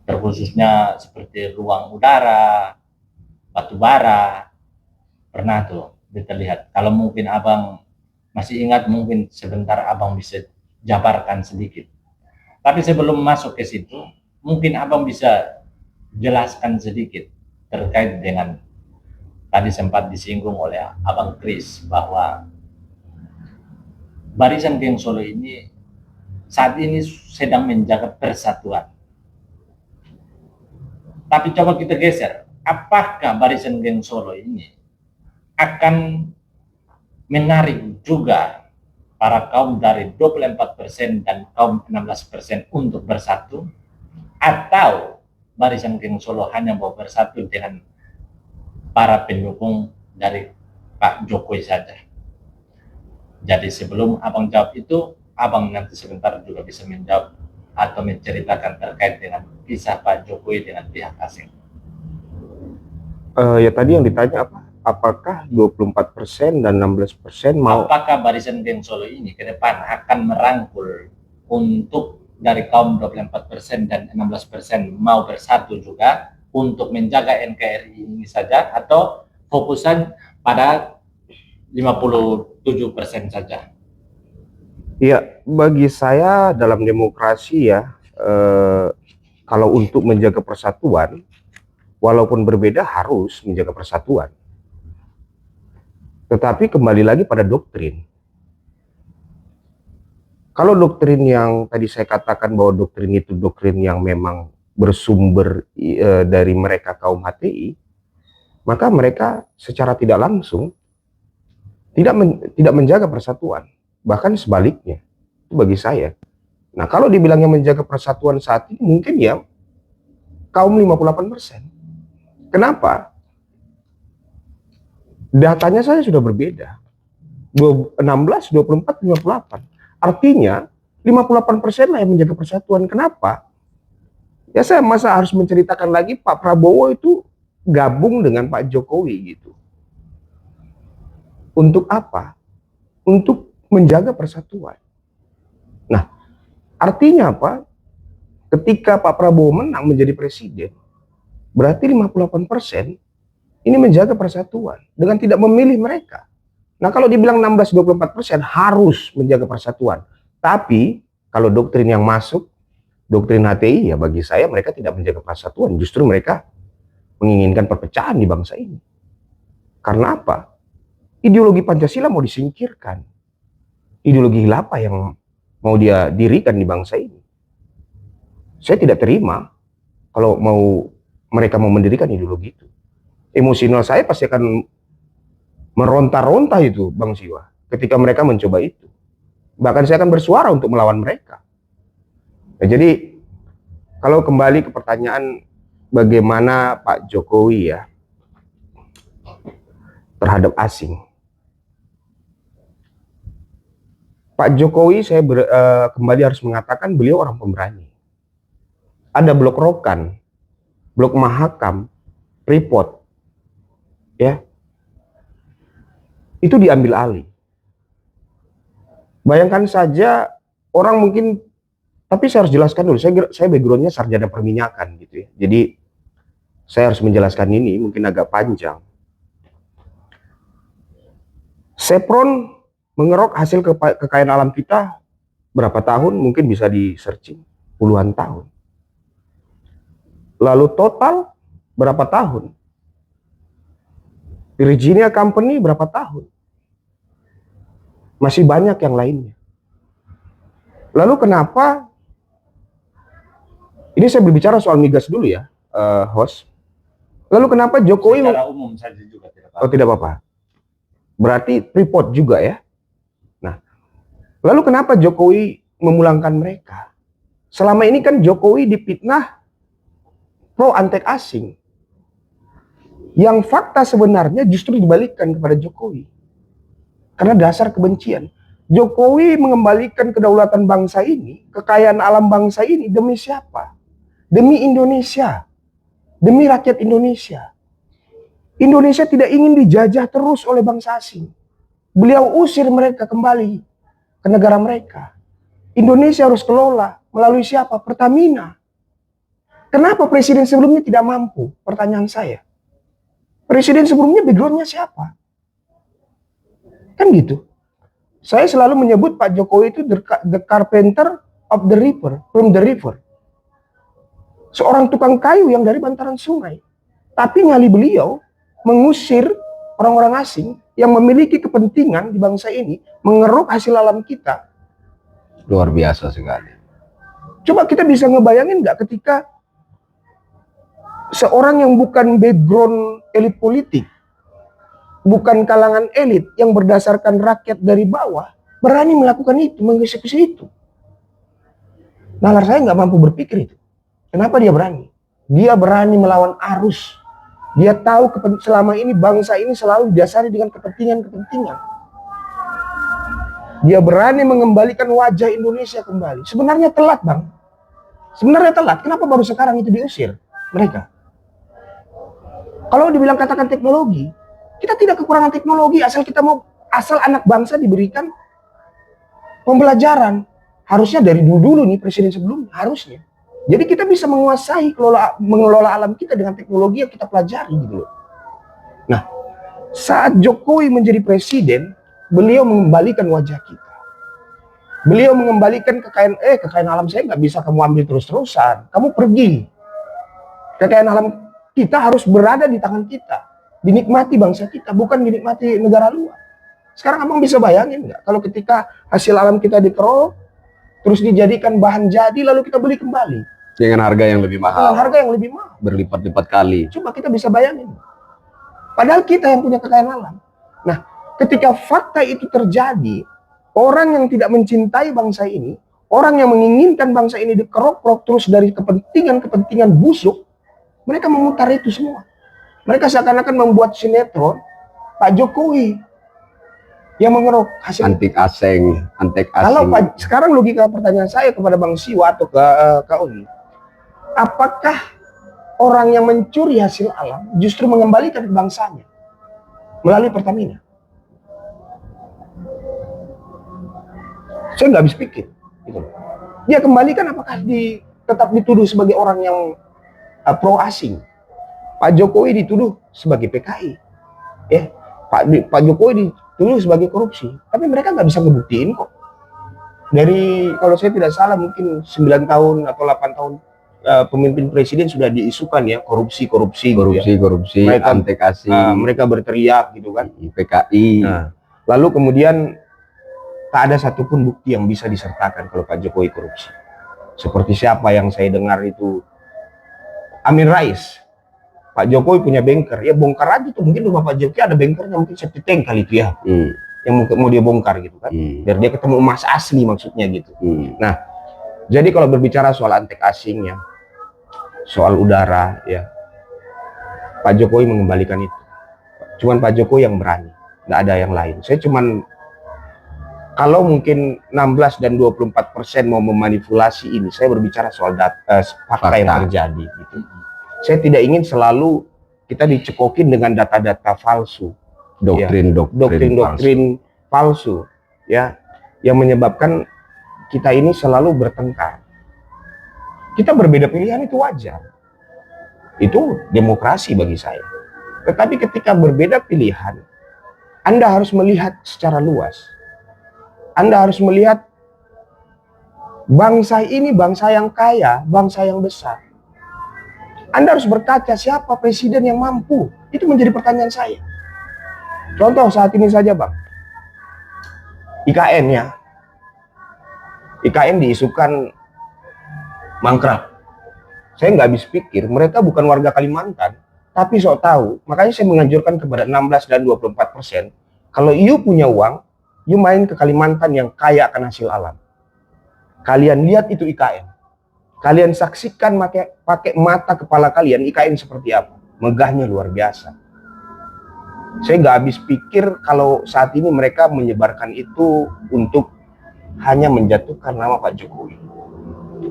terkhususnya seperti ruang udara, batu bara, pernah tuh beta lihat. Kalau mungkin Abang masih ingat, mungkin sebentar Abang bisa jabarkan sedikit. Tapi sebelum masuk ke situ, mungkin Abang bisa jelaskan sedikit terkait dengan tadi sempat disinggung oleh Abang Kris bahwa Barisan Geng Solo ini saat ini sedang menjaga persatuan. Tapi coba kita geser, apakah Barisan Geng Solo ini akan menarik juga para kaum dari 24% dan kaum 16% untuk bersatu, atau Barisan Geng Solo hanya mau bersatu dengan para pendukung dari Pak Jokowi saja? Jadi sebelum abang jawab itu, abang nanti sebentar juga bisa menjawab atau menceritakan terkait dengan kisah Pak Jokowi dengan pihak asing. Ya tadi yang ditanya apa? Apakah 24% dan 16% mau? Apakah Barisan Geng Solo ini ke depan akan merangkul untuk dari kaum 24% dan 16% mau bersatu juga untuk menjaga NKRI ini saja, atau fokusan pada 57% saja? Ya, bagi saya dalam demokrasi ya, kalau untuk menjaga persatuan, walaupun berbeda harus menjaga persatuan. Tetapi kembali lagi pada doktrin. Kalau doktrin yang tadi saya katakan bahwa doktrin itu doktrin yang memang bersumber dari mereka kaum HTI, maka mereka secara tidak langsung tidak menjaga persatuan. Bahkan sebaliknya, itu bagi saya. Nah, kalau dibilangnya menjaga persatuan saat ini, mungkin ya kaum 58%. Kenapa? Datanya saya sudah berbeda. 16, 24, 58. Artinya 58% lah yang menjaga persatuan. Kenapa? Ya saya masa harus menceritakan lagi Pak Prabowo itu gabung dengan Pak Jokowi gitu. Untuk apa? Untuk menjaga persatuan. Nah, artinya apa? Ketika Pak Prabowo menang menjadi presiden, berarti 58% ini menjaga persatuan dengan tidak memilih mereka. Nah, kalau dibilang 16-24% harus menjaga persatuan. Tapi kalau doktrin yang masuk, doktrin HTI, ya bagi saya mereka tidak menjaga persatuan. Justru mereka menginginkan perpecahan di bangsa ini. Karena apa? Ideologi Pancasila mau disingkirkan. Ideologi khilafah yang mau dia dirikan di bangsa ini. Saya tidak terima kalau mereka mau mendirikan ideologi itu. Emosional saya pasti akan meronta-ronta itu, Bang Siwa, ketika mereka mencoba itu. Bahkan saya akan bersuara untuk melawan mereka. Nah, jadi, kalau kembali ke pertanyaan bagaimana Pak Jokowi ya terhadap asing. Pak Jokowi saya kembali harus mengatakan beliau orang pemberani. Ada Blok Rokan, Blok Mahakam, Freeport, ya, itu diambil alih. Bayangkan saja orang mungkin, tapi saya harus jelaskan dulu, saya backgroundnya sarjana perminyakan gitu ya. Jadi saya harus menjelaskan ini, mungkin agak panjang. Chevron mengerok hasil kekayaan alam kita berapa tahun, mungkin bisa di searching, puluhan tahun. Lalu Total berapa tahun? Virginia Company berapa tahun? Masih banyak yang lainnya. Lalu kenapa, ini saya berbicara soal migas dulu ya, host. Lalu kenapa Jokowi... Secara umum saja juga tidak apa-apa. Oh, tidak apa-apa. Berarti Freeport juga ya. Nah, lalu kenapa Jokowi memulangkan mereka? Selama ini kan Jokowi dipitnah pro antek asing. Yang fakta sebenarnya justru dibalikkan kepada Jokowi. Karena dasar kebencian. Jokowi mengembalikan kedaulatan bangsa ini, kekayaan alam bangsa ini demi siapa? Demi Indonesia. Demi rakyat Indonesia. Indonesia tidak ingin dijajah terus oleh bangsa asing. Beliau usir mereka kembali ke negara mereka. Indonesia harus kelola melalui siapa? Pertamina. Kenapa presiden sebelumnya tidak mampu? Pertanyaan saya. Presiden sebelumnya backgroundnya siapa? Kan gitu. Saya selalu menyebut Pak Jokowi itu the carpenter of the river, from the river. Seorang tukang kayu yang dari bantaran sungai. Tapi nyali beliau mengusir orang-orang asing yang memiliki kepentingan di bangsa ini, mengeruk hasil alam kita. Luar biasa sekali. Coba kita bisa ngebayangin nggak ketika seorang yang bukan background elit politik, bukan kalangan elit yang berdasarkan rakyat dari bawah, berani melakukan itu, mengeksekusi itu. Nalar saya nggak mampu berpikir itu. Kenapa dia berani? Dia berani melawan arus. Dia tahu selama ini bangsa ini selalu didasari dengan kepentingan-kepentingan. Dia berani mengembalikan wajah Indonesia kembali. Sebenarnya telat, Bang. Sebenarnya telat. Kenapa baru sekarang itu diusir mereka? Kalau dibilang katakan teknologi, kita tidak kekurangan teknologi asal anak bangsa diberikan pembelajaran. Harusnya dari dulu nih presiden sebelumnya harusnya. Jadi kita bisa menguasai mengelola alam kita dengan teknologi yang kita pelajari gitu loh. Nah, saat Jokowi menjadi presiden, beliau mengembalikan wajah kita. Beliau mengembalikan kekayaan alam saya nggak bisa kamu ambil terus-terusan. Kamu pergi. Kekayaan alam kita harus berada di tangan kita. Dinikmati bangsa kita, bukan dinikmati negara luar. Sekarang abang bisa bayangin nggak? Kalau ketika hasil alam kita dikerok, terus dijadikan bahan jadi, lalu kita beli kembali. Dengan harga yang lebih mahal. Dengan harga yang lebih mahal. Berlipat-lipat kali. Coba kita bisa bayangin. Padahal kita yang punya kekayaan alam. Nah, ketika fakta itu terjadi, orang yang tidak mencintai bangsa ini, orang yang menginginkan bangsa ini dikerok-kerok terus dari kepentingan-kepentingan busuk, mereka memutar itu semua. Mereka seakan-akan membuat sinetron Pak Jokowi yang mengerok hasil Antek asing. Kalau sekarang logika pertanyaan saya kepada Bang Siwa atau ke Oni, apakah orang yang mencuri hasil alam justru mengembalikan ke bangsanya melalui Pertamina? Saya nggak habis pikir. Gitu. Dia kembalikan apakah tetap dituduh sebagai orang yang pro asing? Pak Jokowi dituduh sebagai PKI, ya. Pak Jokowi dituduh sebagai korupsi, tapi mereka nggak bisa ngebuktiin kok. Dari kalau saya tidak salah mungkin 9 tahun atau 8 tahun pemimpin presiden sudah diisukan ya korupsi gitu ya. Mereka, antek asing. Mereka berteriak gitu kan. PKI. Nah, lalu kemudian tak ada satupun bukti yang bisa disertakan kalau Pak Jokowi korupsi. Seperti siapa yang saya dengar itu Amin Rais. Pak Jokowi punya bengkel, ya bongkar aja tuh. Mungkin rumah Pak Jokowi ada bengkelnya, mungkin septic tank kali itu ya. Yang mau dia bongkar gitu kan. Biar dia ketemu emas asli maksudnya gitu. Nah, jadi kalau berbicara soal antek asing ya, soal udara ya, Pak Jokowi mengembalikan itu. Cuman Pak Jokowi yang berani, nggak ada yang lain. Saya cuman kalau mungkin 16 dan 24% mau memanipulasi ini, saya berbicara soal fakta yang terjadi gitu. Saya tidak ingin selalu kita dicekokin dengan data-data palsu, doktrin palsu ya, yang menyebabkan kita ini selalu bertengkar. Kita berbeda pilihan itu wajar, itu demokrasi bagi saya. Tetapi ketika berbeda pilihan, Anda harus melihat secara luas. Anda harus melihat bangsa ini bangsa yang kaya, bangsa yang besar. Anda harus berkaca siapa presiden yang mampu. Itu menjadi pertanyaan saya. Contoh saat ini saja Bang. IKN ya. IKN diisukan mangkrak. Saya nggak habis pikir, mereka bukan warga Kalimantan, tapi sok tahu. Makanya saya menganjurkan kepada 16 dan 24%. Kalau you punya uang, you main ke Kalimantan yang kaya akan hasil alam. Kalian lihat itu IKN. Kalian saksikan pakai mata kepala kalian IKN seperti apa. Megahnya luar biasa. Saya nggak habis pikir kalau saat ini mereka menyebarkan itu untuk hanya menjatuhkan nama Pak Jokowi.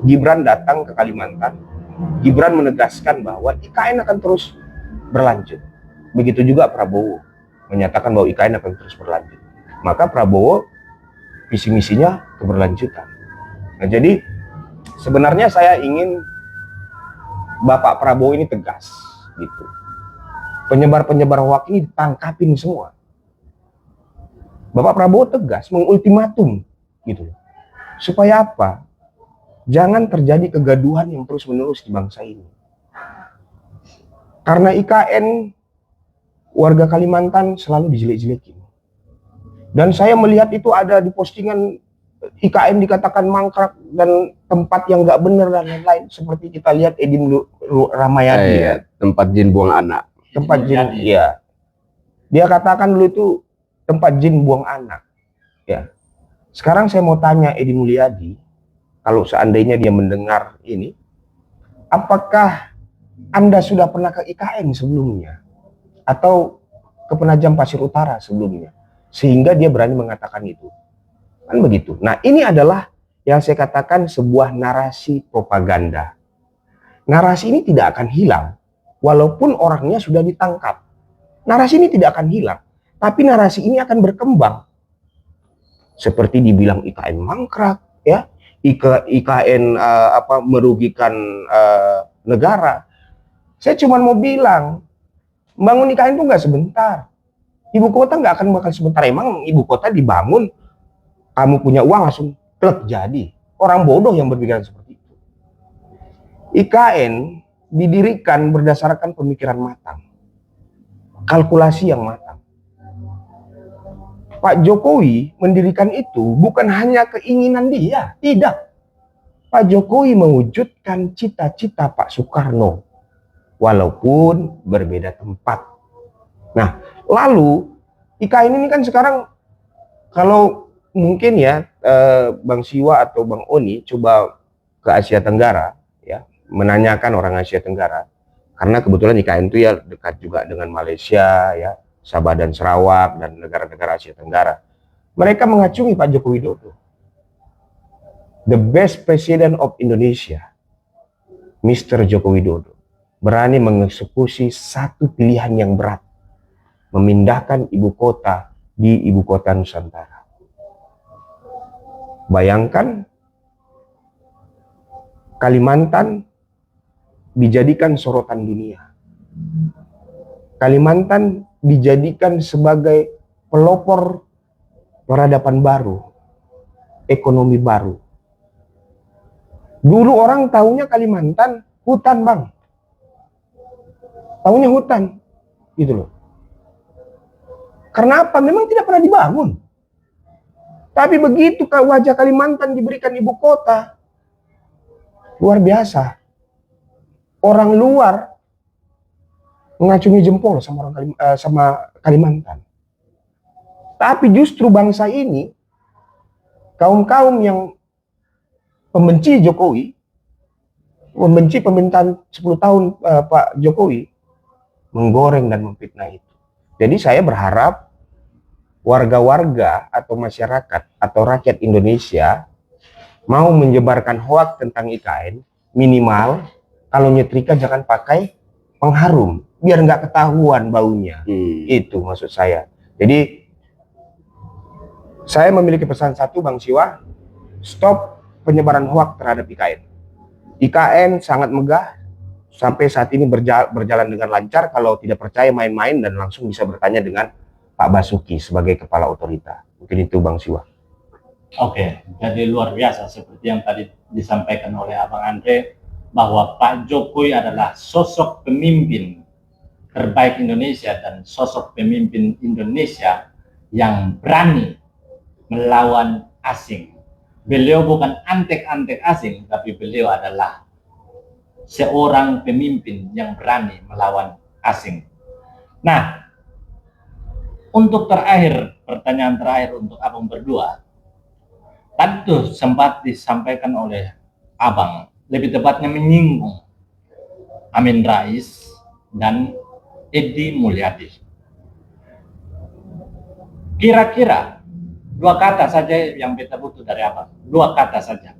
Gibran datang ke Kalimantan. Gibran menegaskan bahwa IKN akan terus berlanjut. Begitu juga Prabowo menyatakan bahwa IKN akan terus berlanjut. Maka Prabowo visi misinya keberlanjutan. Nah, jadi sebenarnya saya ingin Bapak Prabowo ini tegas gitu. Penyebar-penyebar hoax ini ditangkapin semua. Bapak Prabowo tegas mengultimatum gitu. Supaya apa? Jangan terjadi kegaduhan yang terus-menerus di bangsa ini. Karena IKN warga Kalimantan selalu dijelek-jelekin. Dan saya melihat itu ada di postingan IKN dikatakan mangkrak dan tempat yang nggak benar dan lain-lain, seperti kita lihat Edim Ramayadi tempat jin buang anak. Tempat jin, Jadi, ya. Dia katakan dulu itu tempat jin buang anak. Ya. Sekarang saya mau tanya Edi Mulyadi, kalau seandainya dia mendengar ini, apakah Anda sudah pernah ke IKN sebelumnya? Atau ke Penajam Pasir Utara sebelumnya? Sehingga dia berani mengatakan itu. Kan begitu. Nah, ini adalah yang saya katakan sebuah narasi propaganda. Narasi ini tidak akan hilang, walaupun orangnya sudah ditangkap. Narasi ini tidak akan hilang, tapi narasi ini akan berkembang. Seperti dibilang IKN mangkrak, ya, IKN merugikan negara. Saya cuma mau bilang, bangun IKN itu nggak sebentar. Ibu kota nggak akan bakal sebentar. Emang ibu kota dibangun, kamu punya uang langsung klek jadi. Orang bodoh yang berpikiran seperti itu. IKN didirikan berdasarkan pemikiran matang, kalkulasi yang matang. Pak Jokowi mendirikan itu bukan hanya keinginan dia, tidak. Pak Jokowi mewujudkan cita-cita Pak Soekarno, walaupun berbeda tempat. Nah, lalu IKN ini kan sekarang, kalau mungkin ya Bang Siwa atau Bang Oni coba ke Asia Tenggara, ya, menanyakan orang Asia Tenggara, karena kebetulan IKN itu ya dekat juga dengan Malaysia, ya, Sabah dan Sarawak dan negara-negara Asia Tenggara. Mereka mengacungi Pak Joko Widodo. The best president of Indonesia, Mr. Joko Widodo, berani mengeksekusi satu pilihan yang berat, memindahkan ibu kota di ibu kota Nusantara. Bayangkan Kalimantan dijadikan sorotan dunia. Kalimantan dijadikan sebagai pelopor peradaban baru, ekonomi baru. Dulu orang tahunya Kalimantan hutan, Bang. Tahunya hutan, gitu loh. Karena apa? Memang tidak pernah dibangun. Tapi begitu wajah Kalimantan diberikan ibu kota, luar biasa. Orang luar mengacungi jempol sama sama Kalimantan. Tapi justru bangsa ini, kaum-kaum yang pembenci Jokowi, membenci pemerintahan 10 tahun Pak Jokowi, menggoreng dan memfitnah itu. Jadi saya berharap warga-warga atau masyarakat atau rakyat Indonesia mau menyebarkan hoaks tentang IKN, minimal kalau nyetrika jangan pakai pengharum, biar nggak ketahuan baunya. Itu maksud saya. Jadi saya memiliki pesan satu, Bang Siwa, stop penyebaran hoaks terhadap IKN. IKN sangat megah, sampai saat ini berjalan dengan lancar. Kalau tidak percaya, main-main dan langsung bisa bertanya dengan Pak Basuki sebagai kepala otorita. Mungkin itu, Bang Siwa. Oke, jadi luar biasa seperti yang tadi disampaikan oleh Abang Andre, bahwa Pak Jokowi adalah sosok pemimpin terbaik Indonesia dan sosok pemimpin Indonesia yang berani melawan asing. Beliau bukan antek-antek asing, tapi beliau adalah seorang pemimpin yang berani melawan asing. Nah, untuk terakhir, pertanyaan terakhir untuk Abang berdua. Tadi tuh sempat disampaikan oleh Abang, lebih tepatnya menyinggung Amin Rais dan Edi Mulyadi. Kira-kira dua kata saja yang kita butuh dari Abang. Dua kata saja.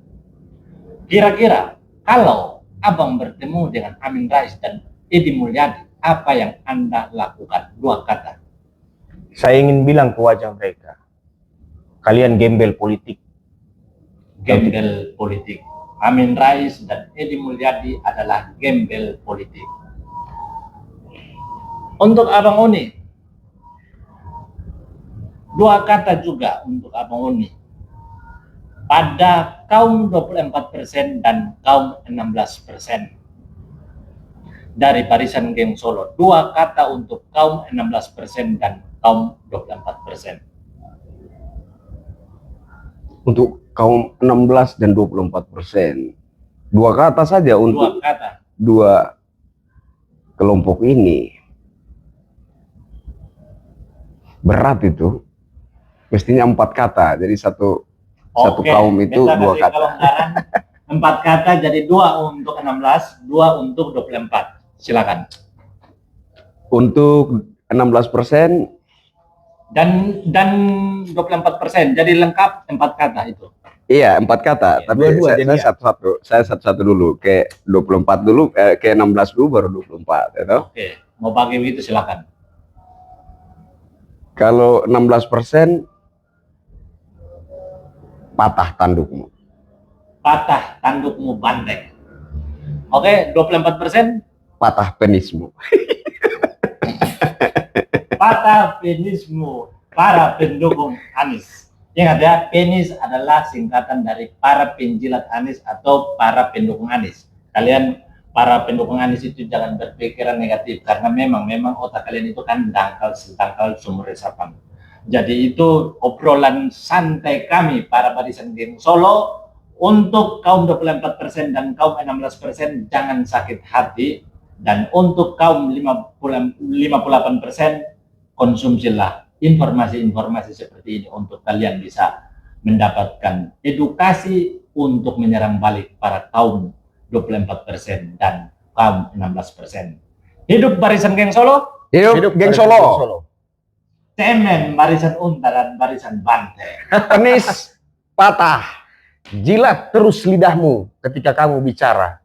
Kira-kira kalau Abang bertemu dengan Amin Rais dan Edi Mulyadi, apa yang Anda lakukan? Dua kata. Saya ingin bilang ke wajah mereka, kalian gembel politik. Gembel politik. Amin Rais dan Edi Mulyadi adalah gembel politik. Untuk Abang Oni, dua kata juga untuk Abang Oni. Pada kaum 24% dan kaum 16% dari barisan geng Solo. Dua kata untuk kaum 16% dan kaum 24%. Untuk kaum 16 dan 24%. Dua kata saja untuk Dua kata. kelompok ini berat itu, mestinya 4 kata. Jadi satu kaum itu beta 2 kasih kata. kelonggaran. 4 kata jadi 2 untuk 16, 2 untuk 24. Silakan. Untuk 16% Dan 24%. Jadi lengkap 4 kata itu. iya 4 kata, Oke, tapi dua-dua saya jadi ya? satu-satu. Saya satu-satu dulu, ke 24 dulu, ke 16 dulu baru 24, ya toh? Oke, mau bagi begitu silakan. Kalau 16% patah tandukmu. Patah tandukmu banteng. Oke, 24%. Patah penismu. Patah penismu para pendukung Anies. Ingat ya, penis adalah singkatan dari para penjilat Anies atau para pendukung Anies. Kalian para pendukung Anies itu jangan berpikiran negatif karena memang otak kalian itu kan dangkal sumur resapan. Jadi itu obrolan santai kami para barisan geng Solo. Untuk kaum 24% dan kaum 16% jangan sakit hati, dan untuk kaum 58% konsumsilah informasi-informasi seperti ini untuk kalian bisa mendapatkan edukasi untuk menyerang balik para kaum 24% dan kaum 16%. Hidup barisan geng Solo, Hidup geng Solo. cemen barisan unta dan barisan banteng. Penis patah. Jilat terus lidahmu ketika kamu bicara.